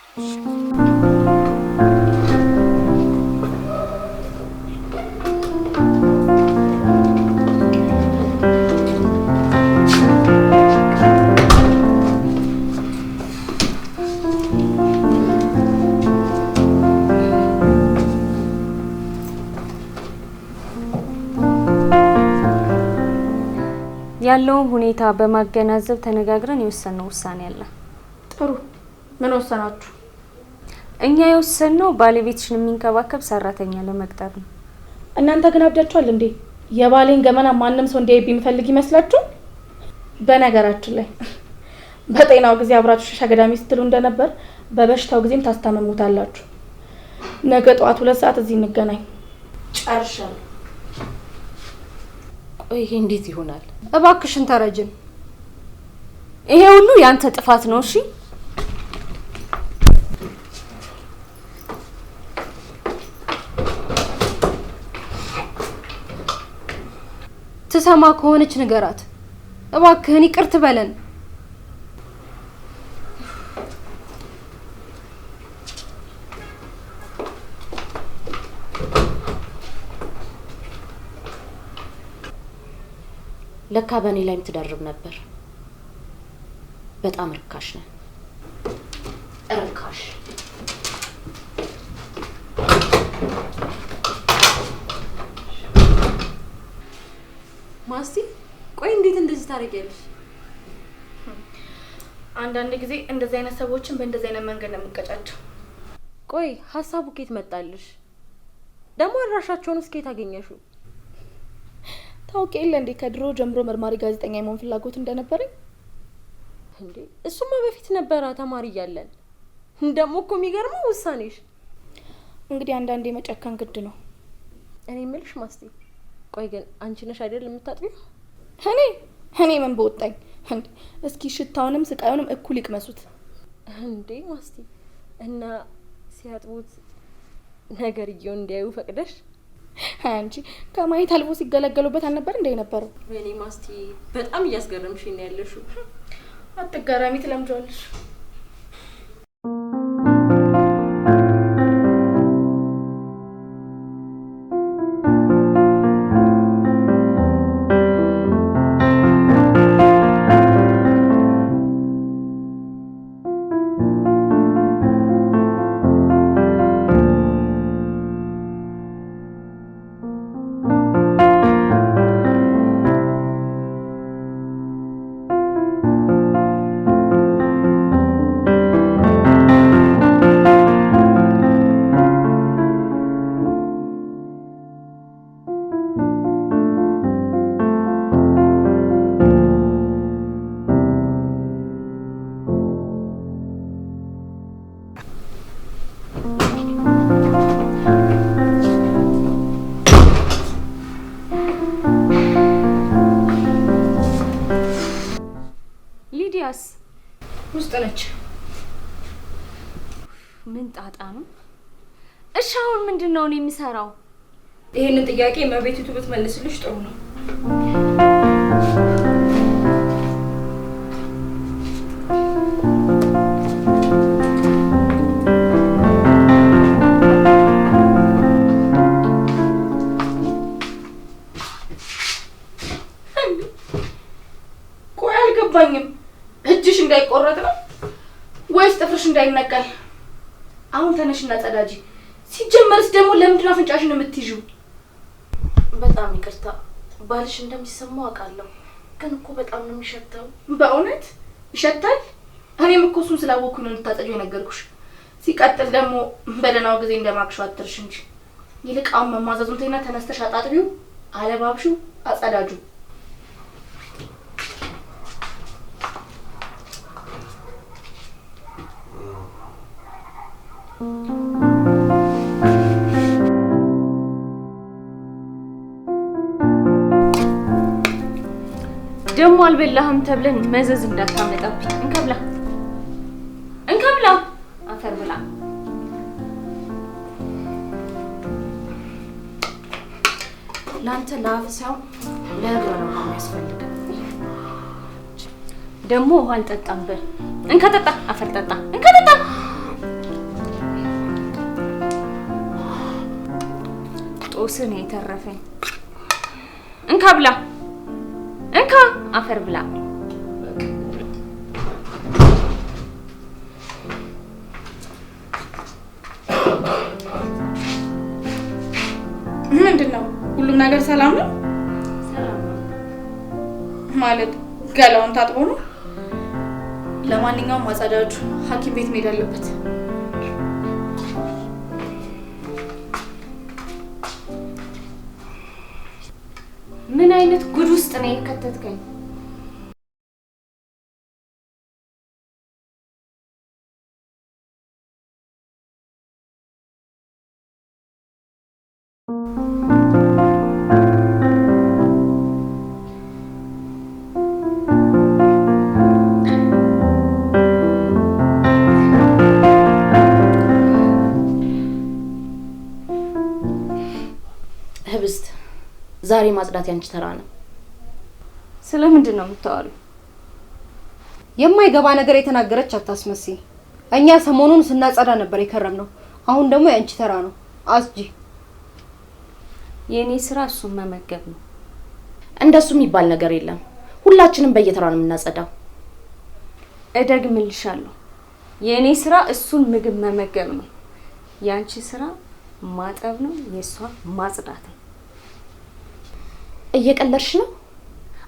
ያለውን ሁኔታ በማገናዘብ ተነጋግረን የወሰነው ውሳኔ አለ። ጥሩ። ምን ወሰናችሁ? እኛ የወሰነው ባለቤትሽን የሚንከባከብ ሰራተኛ ለመቅጠር ነው። እናንተ ግን አብዳችኋል እንዴ? የባሌን ገመና ማንም ሰው እንዲያይ ቢፈልግ ይመስላችሁ? በነገራችን ላይ በጤናው ጊዜ አብራችሁ ሸሻ ገዳሚ ስትሉ እንደነበር በበሽታው ጊዜም ታስታመሙታላችሁ። ነገ ጠዋት 2 ሰዓት እዚህ እንገናኝ። ጨርሻለሁ። ቆይ ይሄ እንዴት ይሆናል? እባክሽን ተረጅን። ይሄ ሁሉ ያንተ ጥፋት ነው። እሺ ትሰማ ከሆነች ንገራት እባክህን፣ ይቅር ትበለን። ለካ በእኔ ላይም ትደርብ ነበር። በጣም ርካሽ ነው። ርካሽ ማስቲ፣ ቆይ እንዴት እንደዚህ ታደርጊያለሽ? አንዳንድ ጊዜ እንደዚህ አይነት ሰዎችን በእንደዚህ አይነት መንገድ ነው የምንቀጫቸው። ቆይ ሀሳቡ ከየት መጣልሽ? ደግሞ አድራሻቸውን እስከ የት አገኘሽው? ታውቂ የለ እንዴ ከድሮ ጀምሮ መርማሪ ጋዜጠኛ የመሆን ፍላጎት እንደነበረኝ? እንዴ እሱማ በፊት ነበረ ተማሪ እያለን። ደግሞ እኮ የሚገርመው ውሳኔሽ። እንግዲህ አንዳንዴ መጨከን ግድ ነው። እኔ የምልሽ ማስቲ፣ ቆይ ግን አንቺ ነሽ አይደል የምታጥቢው? እኔ ምን በወጣኝ እንዴ? እስኪ ሽታውንም ስቃዩንም እኩል ይቅመሱት እንዴ ማስቲ። እና ሲያጥቡት ነገርየው እንዲያዩ ፈቅደሽ? አንቺ ከማየት አልፎ ሲገለገሉበት አልነበር እንደ ነበረው? ወይኔ ማስቲ፣ በጣም እያስገረምሽኝ ነው ያለሽው። አትገረሚ፣ ትለምጃለሽ። ውስጥ ነች። ምን ጣጣ ነው? እሺ አሁን ምንድነው እኔ የምሰራው? ይሄንን ጥያቄ መቤቲቱ ብትመልስልሽ ጥሩ ነው። ቆይ አልገባኝም። እጅሽ እንዳይቆረጥ ነው ወይስ ጥፍርሽ እንዳይነቀል? አሁን ተነሽና ጸዳጂ። ሲጀመርስ ደግሞ ለምንድን ነው አፍንጫሽን የምትይዥው? በጣም ይቅርታ ባልሽ እንደሚሰማው አውቃለሁ፣ ግን እኮ በጣም ነው የሚሸተው። በእውነት ይሸታል? እኔም እኮ እሱን ስላወኩኝ ነው ልታጸጂው የነገርኩሽ። ሲቀጥል ደግሞ በደህናው ጊዜ እንደማክሽው አትርሽ እንጂ። ይልቅ አሁን መሟዘዙን ተይና ተነስተሽ አጣጥቢው፣ አለባብሽው፣ አጸዳጁ። ደግሞ አልበላህም ተብለን መዘዝ እንዳታመጣብኝ። እንከብላ እንከብላ፣ አፈር ብላ። ላንተ ላፍ ሳይሆን ለእግር ነው የሚያስፈልገው። ደግሞ ውሃ አልጠጣም በል። እንካ ጠጣ፣ አፈር ጠጣ፣ እንካ ጠጣ። ጦስህ ነው የተረፈኝ። እንካ ብላ፣ እንካ አፈር ብላ። ምንድነው? ሁሉም ነገር ሰላም ነው? ሰላም ነው ማለት ገላውን ታጥቦ ነው? ለማንኛውም አጸዳጁ፣ ሐኪም ቤት መሄድ አለበት። ምን አይነት ጉድ ውስጥ ነው የከተትከኝ? ህብስት ዛሬ ማጽዳት ያንቺ ተራ ነው። ስለምንድን ነው የምታወሪው? የማይገባ ነገር የተናገረች አታስመስይ። እኛ ሰሞኑን ስናጸዳ ነበር የከረምነው። አሁን ደግሞ ያንቺ ተራ ነው። አስጂ። የኔ ስራ እሱን መመገብ ነው። እንደሱ የሚባል ነገር የለም። ሁላችንም በየተራ ነው የምናጸዳው። እደግምልሻለሁ፣ የኔ ስራ እሱን ምግብ መመገብ ነው። ያንቺ ስራ ማጠብ ነው፣ የሷ ማጽዳት ነው። እየቀለድሽ ነው?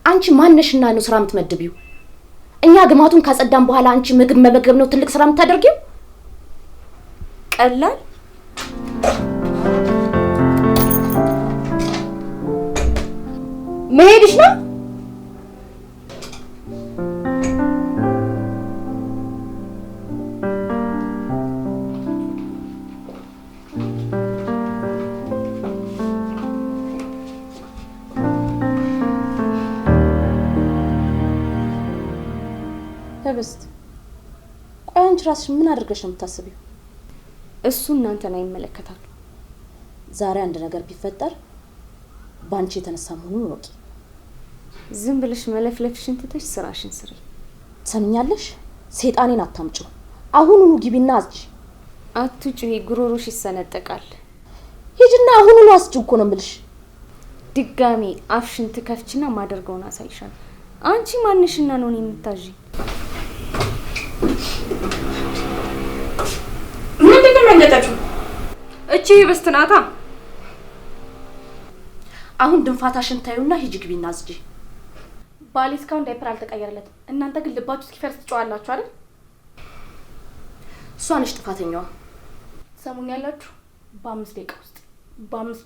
አንቺ ማነሽና ነው ስራ የምትመድቢው? እኛ ግማቱን ካጸዳን በኋላ አንቺ ምግብ መመገብ ነው ትልቅ ስራ የምታደርጊው? ቀላል መሄድሽ ነው? ህብስት፣ ቆይ አንቺ ራስሽ ምን አድርገሽ ነው የምታስቢው? እሱ እናንተን አይመለከታሉ። ዛሬ አንድ ነገር ቢፈጠር ባንቺ የተነሳ መሆኑን ወቂ። ዝም ብለሽ መለፍለፍሽን ትተሽ ስራሽን ስሪ። ትሰምኛለሽ? ሰይጣኔን አታምጪው። አሁኑኑ ግቢና አዝጂ። አትጩሂ፣ ጉሮሮሽ ይሰነጠቃል። ሂጂና አሁኑኑ አስጂ እኮ ነው የምልሽ። ድጋሚ አፍሽን ትከፍችና ማደርገውን አሳይሻለሁ። አንቺ ማንሽና ነው እኔን የምታዥ? ምንድነው መንገታችሁ? እቺ ህብስት ናታ። አሁን ድንፋታሽን ታዩና ሂጂ ግቢና አዝጂ። ባሌ እስካሁን ዳይፐር አልተቀየረለትም። እናንተ ግን ልባችሁ እስኪፈርስ ትጮዋላችሁ አይደል? እሷ ነሽ ጥፋተኛዋ። ሰሙኛላችሁ? በአምስት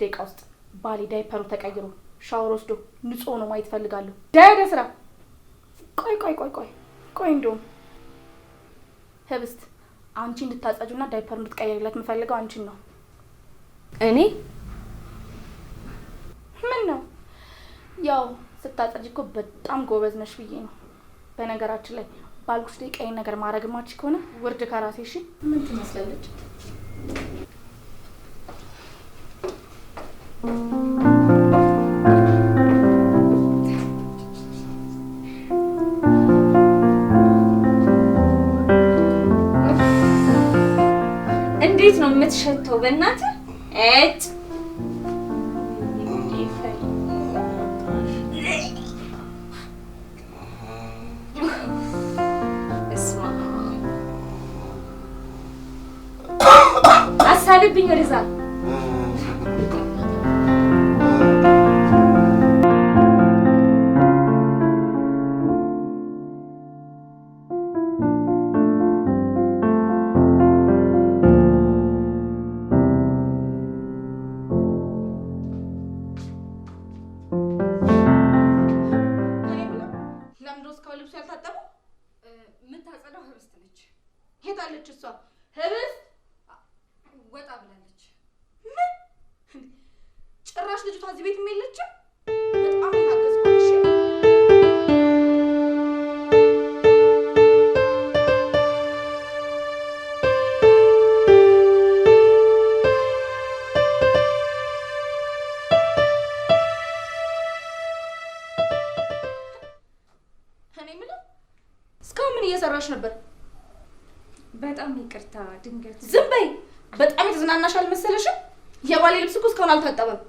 ደቂቃ ውስጥ ባሌ ዳይፐሩ ተቀይሮ ሻወር ወስዶ ንጹህ ነው ማየት ፈልጋለሁ። ዳይ ወደ ስራ። ቆይ እንደውም ህብስት አንቺ እንድታጸጁና ዳይፐሩ እንድትቀይርለት የምፈልገው አንቺን ነው። እኔ ምን ነው ያው ስታጸጅ እኮ በጣም ጎበዝ ነሽ ብዬ ነው። በነገራችን ላይ ባልኩሽ ቀይ ነገር ማድረግ ማች ከሆነ ውርድ ከራሴ እሺ። ምን ትመስላለች? እንዴት ነው የምትሸተው? በእናትህ እጭ አሳልብኝ ወደዛ። የምታጸዳው ህብስት ነች። ሄዳለች እሷ ህብስት ወጣ ብላለች። ምን ጭራሽ ልጅቷ እዚህ ቤት የለችም? በጣም ታገዝኩሽ። እኔ ምን እስካሁን ምን እየሰራሽ ነበር? በጣም ይቅርታ ድንገት። ዝም በይ። በጣም የተዝናናሽ አልመሰለሽም? የባሌ ልብስ እኮ እስካሁን አልታጠበም።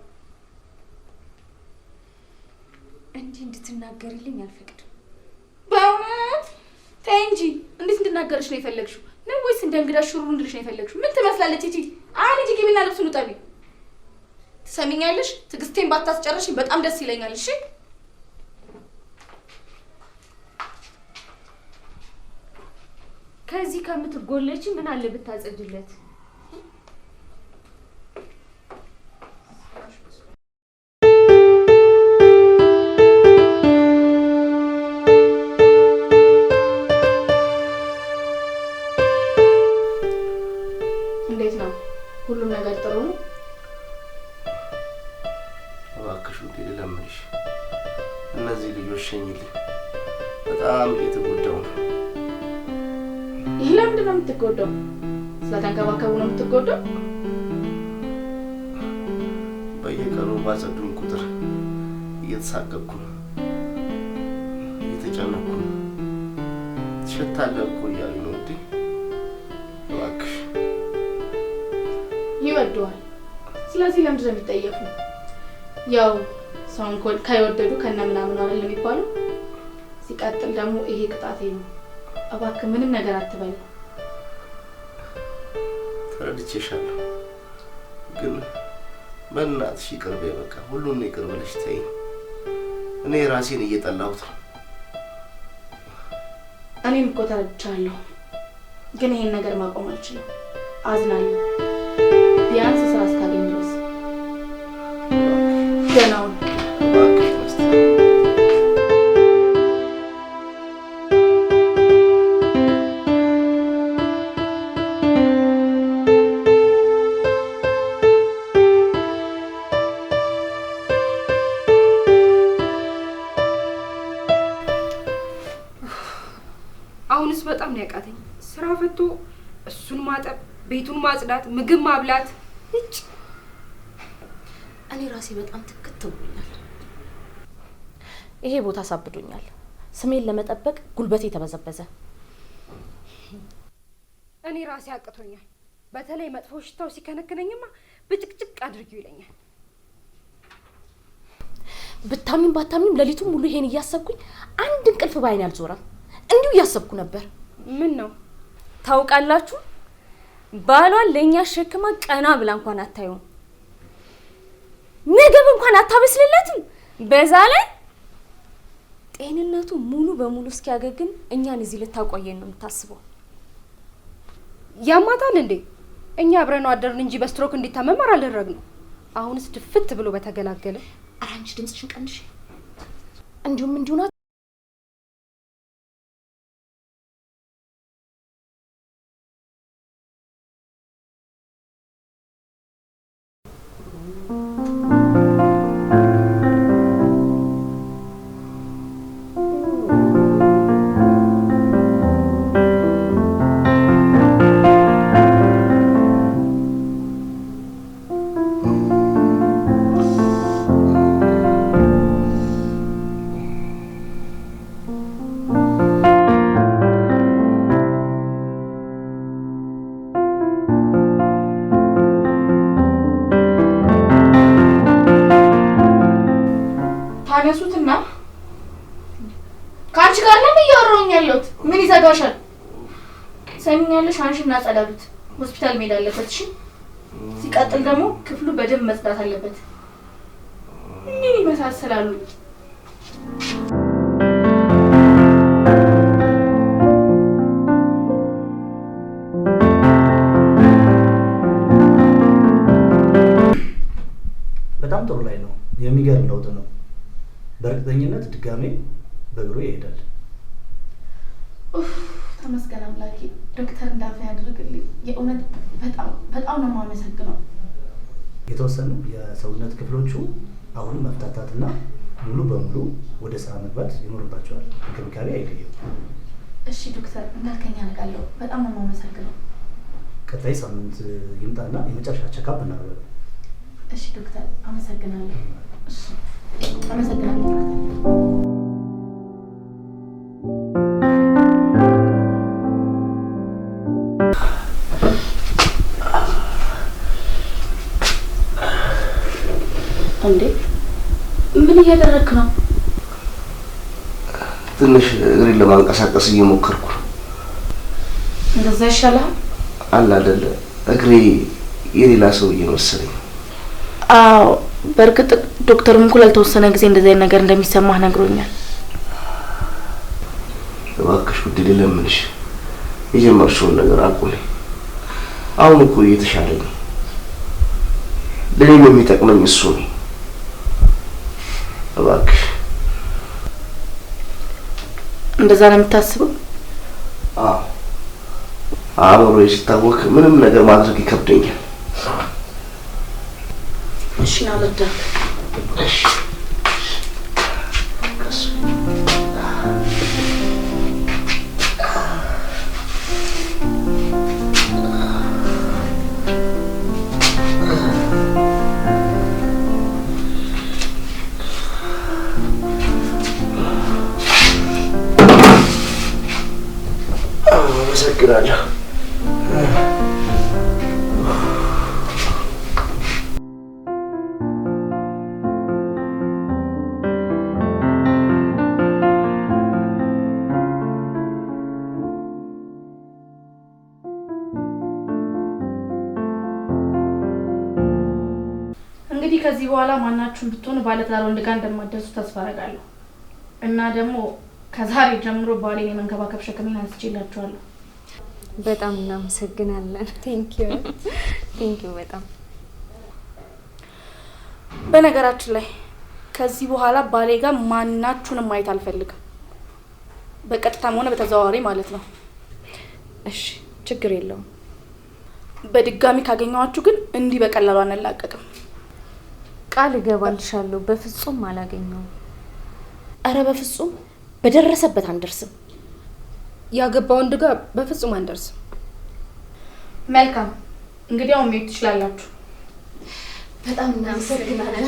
እንዲህ እንድትናገሪልኝ አልፈቅድም። በእውነት ተይ እንጂ። እንዴት እንድናገርሽ ነው የፈለግሽው? ነው ወይስ እንደ እንግዳ ሹሩ እንድልሽ ነው የፈለግሽው? ምን ትመስላለች እቺ? አሁን እጂ ግቢና ልብሱን ጠቢ። ትሰሚኛለሽ? ትዕግስቴን ባታስጨርሽኝ በጣም ደስ ይለኛል። እሺ ከዚህ ከምትጎለች ምን አለ ብታጸጅለት? እንዴት ነው? ሁሉም ነገር ጥሩ ነው? እባክሽ ውዴ ልለምንሽ፣ እነዚህ ልጆች ሸኝልኝ። በጣም እየተጎዳሁ ነው። ለምንድን ነው የምትጎዳው? ስለተንከባከቡ ነው የምትጎዳው? በየቀኑ ባጸዱኝ ቁጥር እየተሳቀቅኩ ነው፣ እየተጨነኩ ነው። ትሸታለህ እኮ እያሉኝ ነው ውዴ። እባክሽ ይወደዋል። ስለዚህ ለምንድን ነው የሚጠየፉ? ያው ሰውን ከወደዱ ከነ ምናምን አይደል የሚባለው። ሲቀጥል ደግሞ ይሄ ቅጣቴ ነው። እባክህ ምንም ነገር አትበል። ተረድቼሻለሁ፣ ግን በእናትሽ ይቅር በይ። በቃ ሁሉን ይቅር ብለሽ ተይኝ። እኔ ራሴን እየጠላሁት ነው። እኔም እኮ ተረድቻለሁ፣ ግን ይሄን ነገር ማቆም አልችልም። አዝናለሁ። ቢያንስ ስራ እስካገኝ ድረስ ገናውን አሁንስ በጣም ነው ያቃተኝ። ስራ ፈቶ እሱን ማጠብ፣ ቤቱን ማጽዳት፣ ምግብ ማብላት። እጭ እኔ ራሴ በጣም ትክት ብሎኛል። ይሄ ቦታ ሳብዶኛል። ስሜን ለመጠበቅ ጉልበቴ ተበዘበዘ። እኔ ራሴ አቅቶኛል። በተለይ መጥፎ ሽታው ሲከነክነኝማ ብጭቅጭቅ አድርጊው ይለኛል። ብታሚም ባታሚም ሌሊቱን ሙሉ ይሄን እያሰብኩኝ አንድ እንቅልፍ ባይን አልዞረም። እንዲሁ እያሰብኩ ነበር። ምን ነው ታውቃላችሁ? ባሏን ለኛ ሸክማ ቀና ብላ እንኳን አታየውም። ምግብ እንኳን አታበስልለትም። በዛ ላይ ጤንነቱ ሙሉ በሙሉ እስኪያገግም እኛን እዚህ ልታቆየን ነው የምታስበው። ያማታል እንዴ? እኛ አብረነው አደርን እንጂ በስትሮክ እንዲታመም አላደረግነው። አሁንስ ድፍት ብሎ በተገላገለ። ኧረ አንቺ ድምፅሽን ቀንሽ። እንዲሁም እንዲሁና ትሰሚኛለሽ? አንሺና ጸዳሉት ሆስፒታል መሄድ አለበት። እሺ ሲቀጥል ደግሞ ክፍሉ በደንብ መጽዳት አለበት። ምን ይመሳሰላሉ? በጣም ጥሩ ላይ ነው። የሚገርም ለውጥ ነው። በእርግጠኝነት ድጋሜ በእግሩ ይሄዳል። ተመስገን አምላኬ። ዶክተር እንዳፈ ያድርግልኝ። የእውነት በጣም ነው የማመሰግነው። የተወሰኑ የሰውነት ክፍሎቹ አሁንም መፍታታትና ሙሉ በሙሉ ወደ ስራ መግባት ይኖርባቸዋል። እንክብካቤ አይለየም። እሺ ዶክተር፣ እንዳልከኝ አደርጋለሁ። በጣም ነው የማመሰግነው። ቀጣይ ሳምንት ይምጣና የመጨረሻ ቼክአፕ እናደርጋለን። እሺ ዶክተር፣ አመሰግናለሁ። እሺ አመሰግናለሁ ዶክተር። እንዴ ምን እያደረክ ነው? ትንሽ እግሬን ለማንቀሳቀስ እየሞከርኩ ነው። እንደዛ ይሻላል አለ አይደለ? እግሬ የሌላ ሰውዬ ነው መሰለኝ። አዎ በእርግጥ ዶክተሩም እኮ ላልተወሰነ ጊዜ እንደዚህ አይነት ነገር እንደሚሰማህ ነግሮኛል። እባክሽ ውዴ ልለምንሽ፣ የጀመርሽውን ነገር አቁሚ። አሁን እኮ እየተሻለኝ ነው። ለኔም የሚጠቅመኝ እሱ ነው። እባክሽ። እንደዛ ነው የምታስበው? አዎ አእምሮዬ ሲታወክ ምንም ነገር ማድረግ ይከብደኛል። እሺ ና ልርዳህ። እሺ አመሰግናለሁ። እንግዲህ ከዚህ በኋላ ማናችሁም ብትሆኑ ባለትዳር ወንድ ጋር እንደማትደርሱ ተስፋ አደርጋለሁ። እና ደግሞ ከዛሬ ጀምሮ ባሌን የመንከባከብ ሸክሜን አንስቼላችኋለሁ። በጣም እናመሰግናለን። ቴንኪው በጣም። በነገራችን ላይ ከዚህ በኋላ ባሌ ጋር ማናችሁንም ማየት አልፈልግም። በቀጥታም ሆነ በተዘዋዋሪ ማለት ነው። እሺ ችግር የለውም። በድጋሚ ካገኘኋችሁ ግን እንዲህ በቀላሉ አንላቀቅም። ቃል እገባልሻለሁ። በፍጹም አላገኘውም። አረ በፍጹም በደረሰበት አንደርስም። ያገባ ወንድ ጋር በፍጹም አንደርስም። መልካም እንግዲህ አሁን መሄድ ትችላላችሁ። በጣም እናመሰግናለን።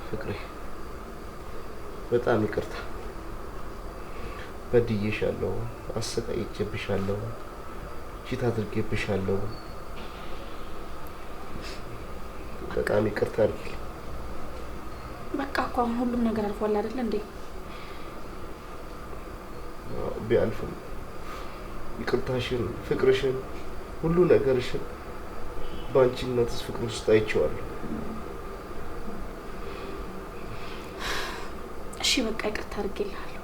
ፍቅሬ በጣም ይቅርታ። በድዬሻለሁ፣ አሰቃይቼብሻለሁ፣ ቺት አድርጌብሻለሁ። በጣም ይቅርታ አድርጊልኝ። በቃ እኮ አሁን ሁሉም ነገር አልፏል አይደል እንዴ? ቢያልፍም ይቅርታሽን፣ ፍቅርሽን፣ ሁሉ ነገርሽን በአንቺነትስ ፍቅር ውስጥ አይቼዋለሁ። እሺ በቃ ይቅርታ አድርጌልሃለሁ።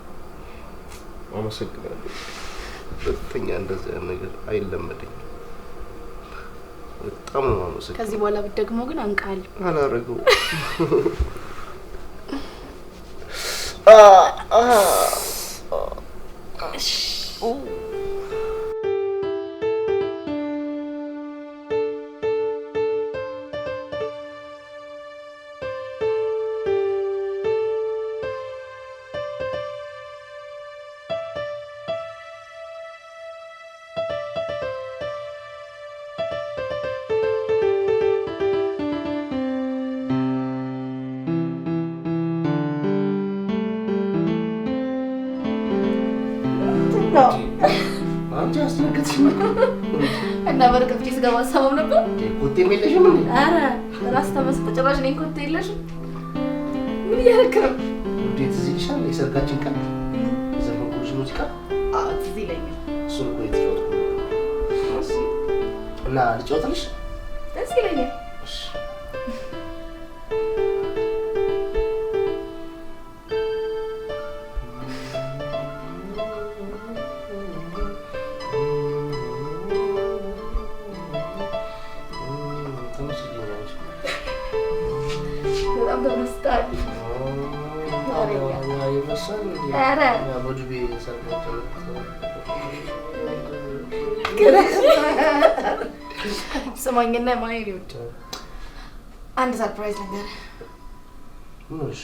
አመሰግናለሁ። ሁለተኛ እንደዚህ አይነት ነገር አይለመደኝም። በጣም ነው የማመሰግነው። ከዚህ በኋላ ብትደግሞ ግን አንቃለሁ። አላረገው አንቺ አስነገጥሽኝ እና በረከት ፊት ስገባ ሰማው ነበር። ኮቴ የለሽም እንዴ? ኧረ ራስ ተመስጦ ጭራሽ እኔን ኮቴ የለሽም። ምን እያደረክ ነው? እንዴት እዚህ ይሻል የሰርጋችን ቀን የዘፈንኩልሽ ሙዚቃ? አዎ ትዝ ይለኛል። እሱን እኮ የተጫወትኩ እና ልጫወትልሽ? ደስ ይለኛል። እሺ በጣም ተመስጣል። ኧረ ስማኝና ማን ይወድ አንድ ሰርፕራይዝ ነገር ምንሽ?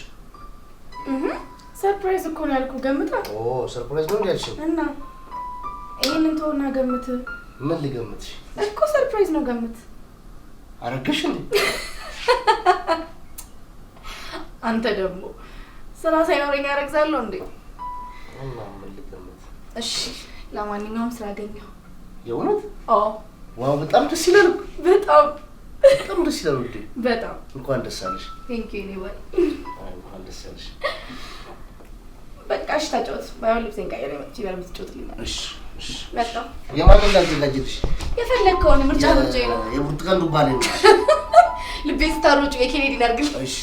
ሰርፕራይዝ እኮ ነው ያልኩህ። ገምታ። ሰርፕራይዝ ነው ያልሽኝ? እና ይሄንን ተውና ገምት። ምን ልገምትሽ? እኮ ሰርፕራይዝ ነው ገምት። አረገሽ እንዴ? አንተ ደግሞ ስራ ሳይኖረኝ ያረግዛለሁ እንዴ? እና ምን ልገምት? እሺ ለማንኛውም ስራ አገኘሁ። የእውነት? አዎ። ዋው በጣም ደስ ይላል። በጣም ደስ ይላል እንዴ? በጣም እንኳን ደስ አለሽ። ቴንክ ዩ ኔ እንኳን ደስ አለሽ። በቃ እሺ ተጫወት። ባይሆን ልብሴን ቀይሬ መጥቼ በርምት ትጫወትልኛል። እሺ እሺ። መጣሁ። የማንን ላዘጋጅልሽ? የፈለግከውን ምርጫ ምርጫ ነው። የብርቱካን ዱባሌ ነው። ልቤን ስታሮጩ የኬኔዲን አድርግልኝ። እሺ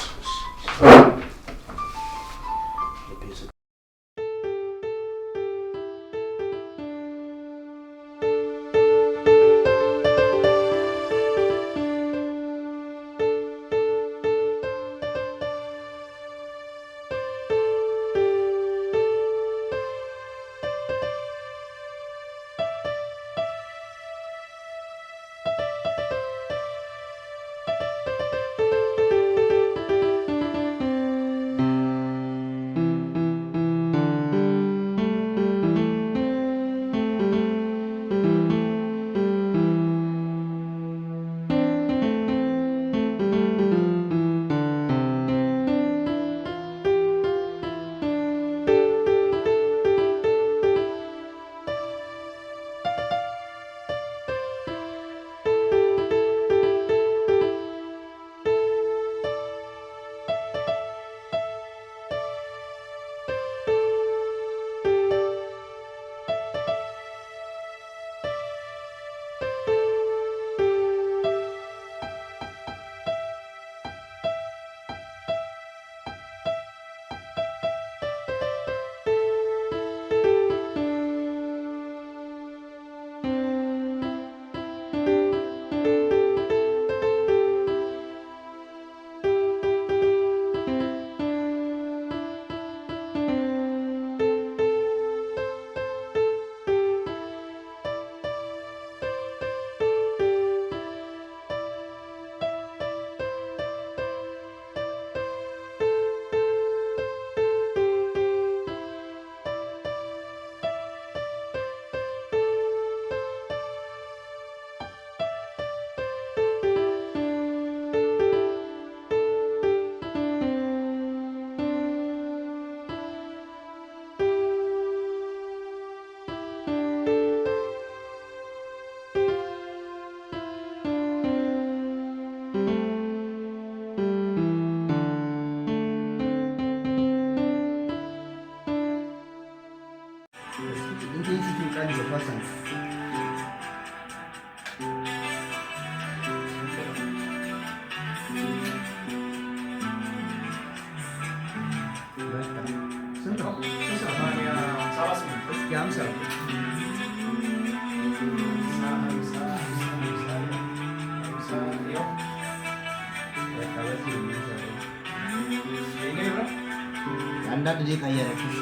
አንዳንድ ደቂቃ እያደረግሽ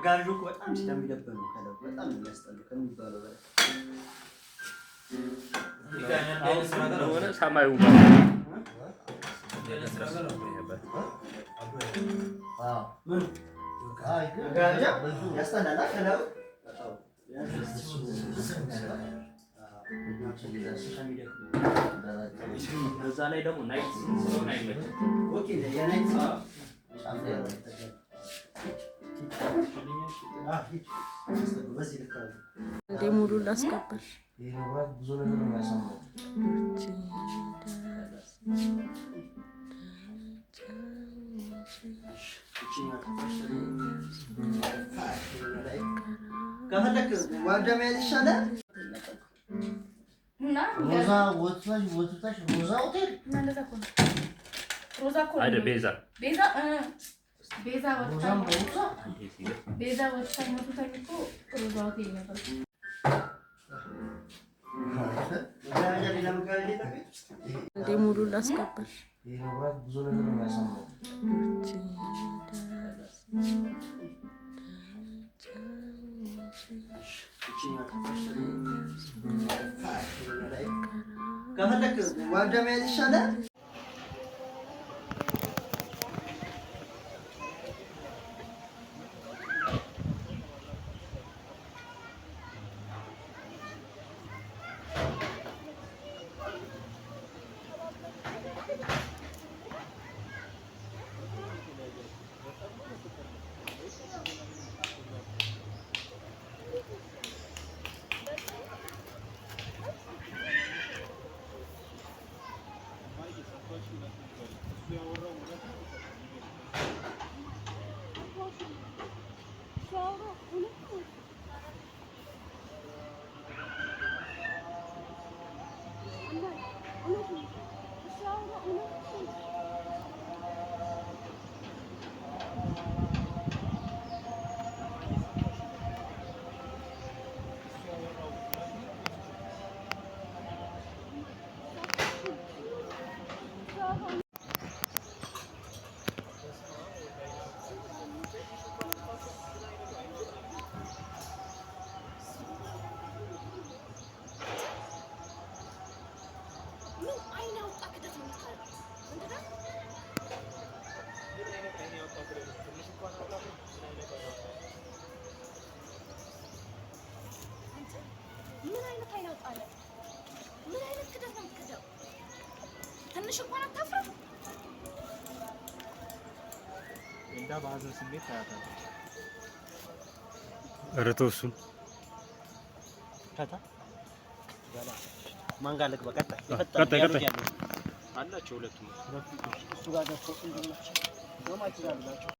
መጋረጃው እኮ በጣም ስለሚደብር ነው። ከለሩ በጣም የሚያስጠላው ከሚባለው በላይ ሰማዩ ያስጠላል ከለሩ በዛ ላይ ደግሞ ናይት ስለሆነ አይመችም። እንዴ ሙሉ ላስገባሽ ብዙ ነገር ነው ያሰማው። ከፈለክ ዋርዳ መያዝ ይሻላል። ሮዛ ወጥታሽ ሮዛ ሆቴል ሮዛ እኮ አይደል ቤዛ ቤዛ ወጥታ ሞቱታኝ እኮ ሮዛ ሆቴል ነበር። እንዴ ሙሉ ላስገባሽ ብዙ ነገር ነው ያሰማው። ከፈለክ ዋርዳ መያዝ ይሻላል። ትንሽ እንኳን አታፍርም? እንዳ በሀዘን ስሜት ታያታለች። ኧረ ተው እሱን ከታ በላ ማን ጋር ልግባ? ቀጣይ አላቸው ሁለቱም እሱ ጋር ገብቶ እንደሆነች ነው ማለት ይችላል።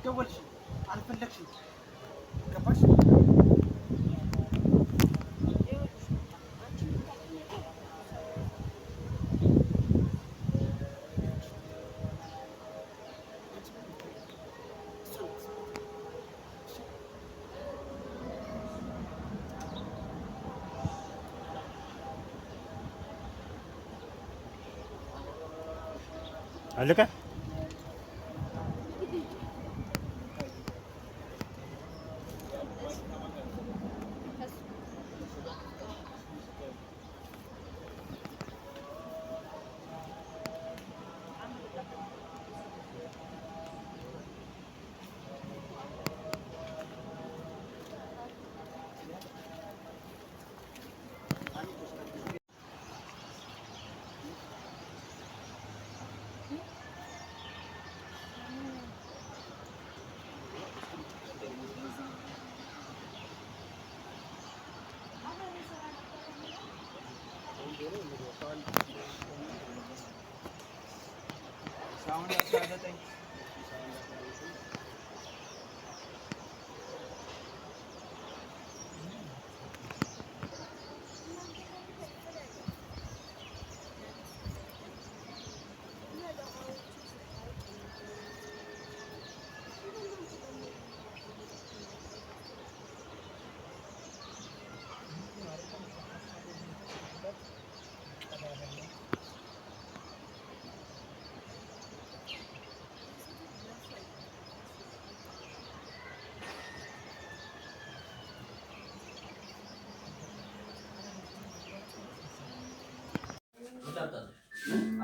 አልደወልሽም፣ አልፈለግሽም። ገባሽ? አለቀ።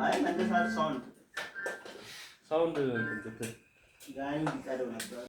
አይ መነሳት ሳውንድ ሳውንድ ጋኝ ይቀደው ነበር።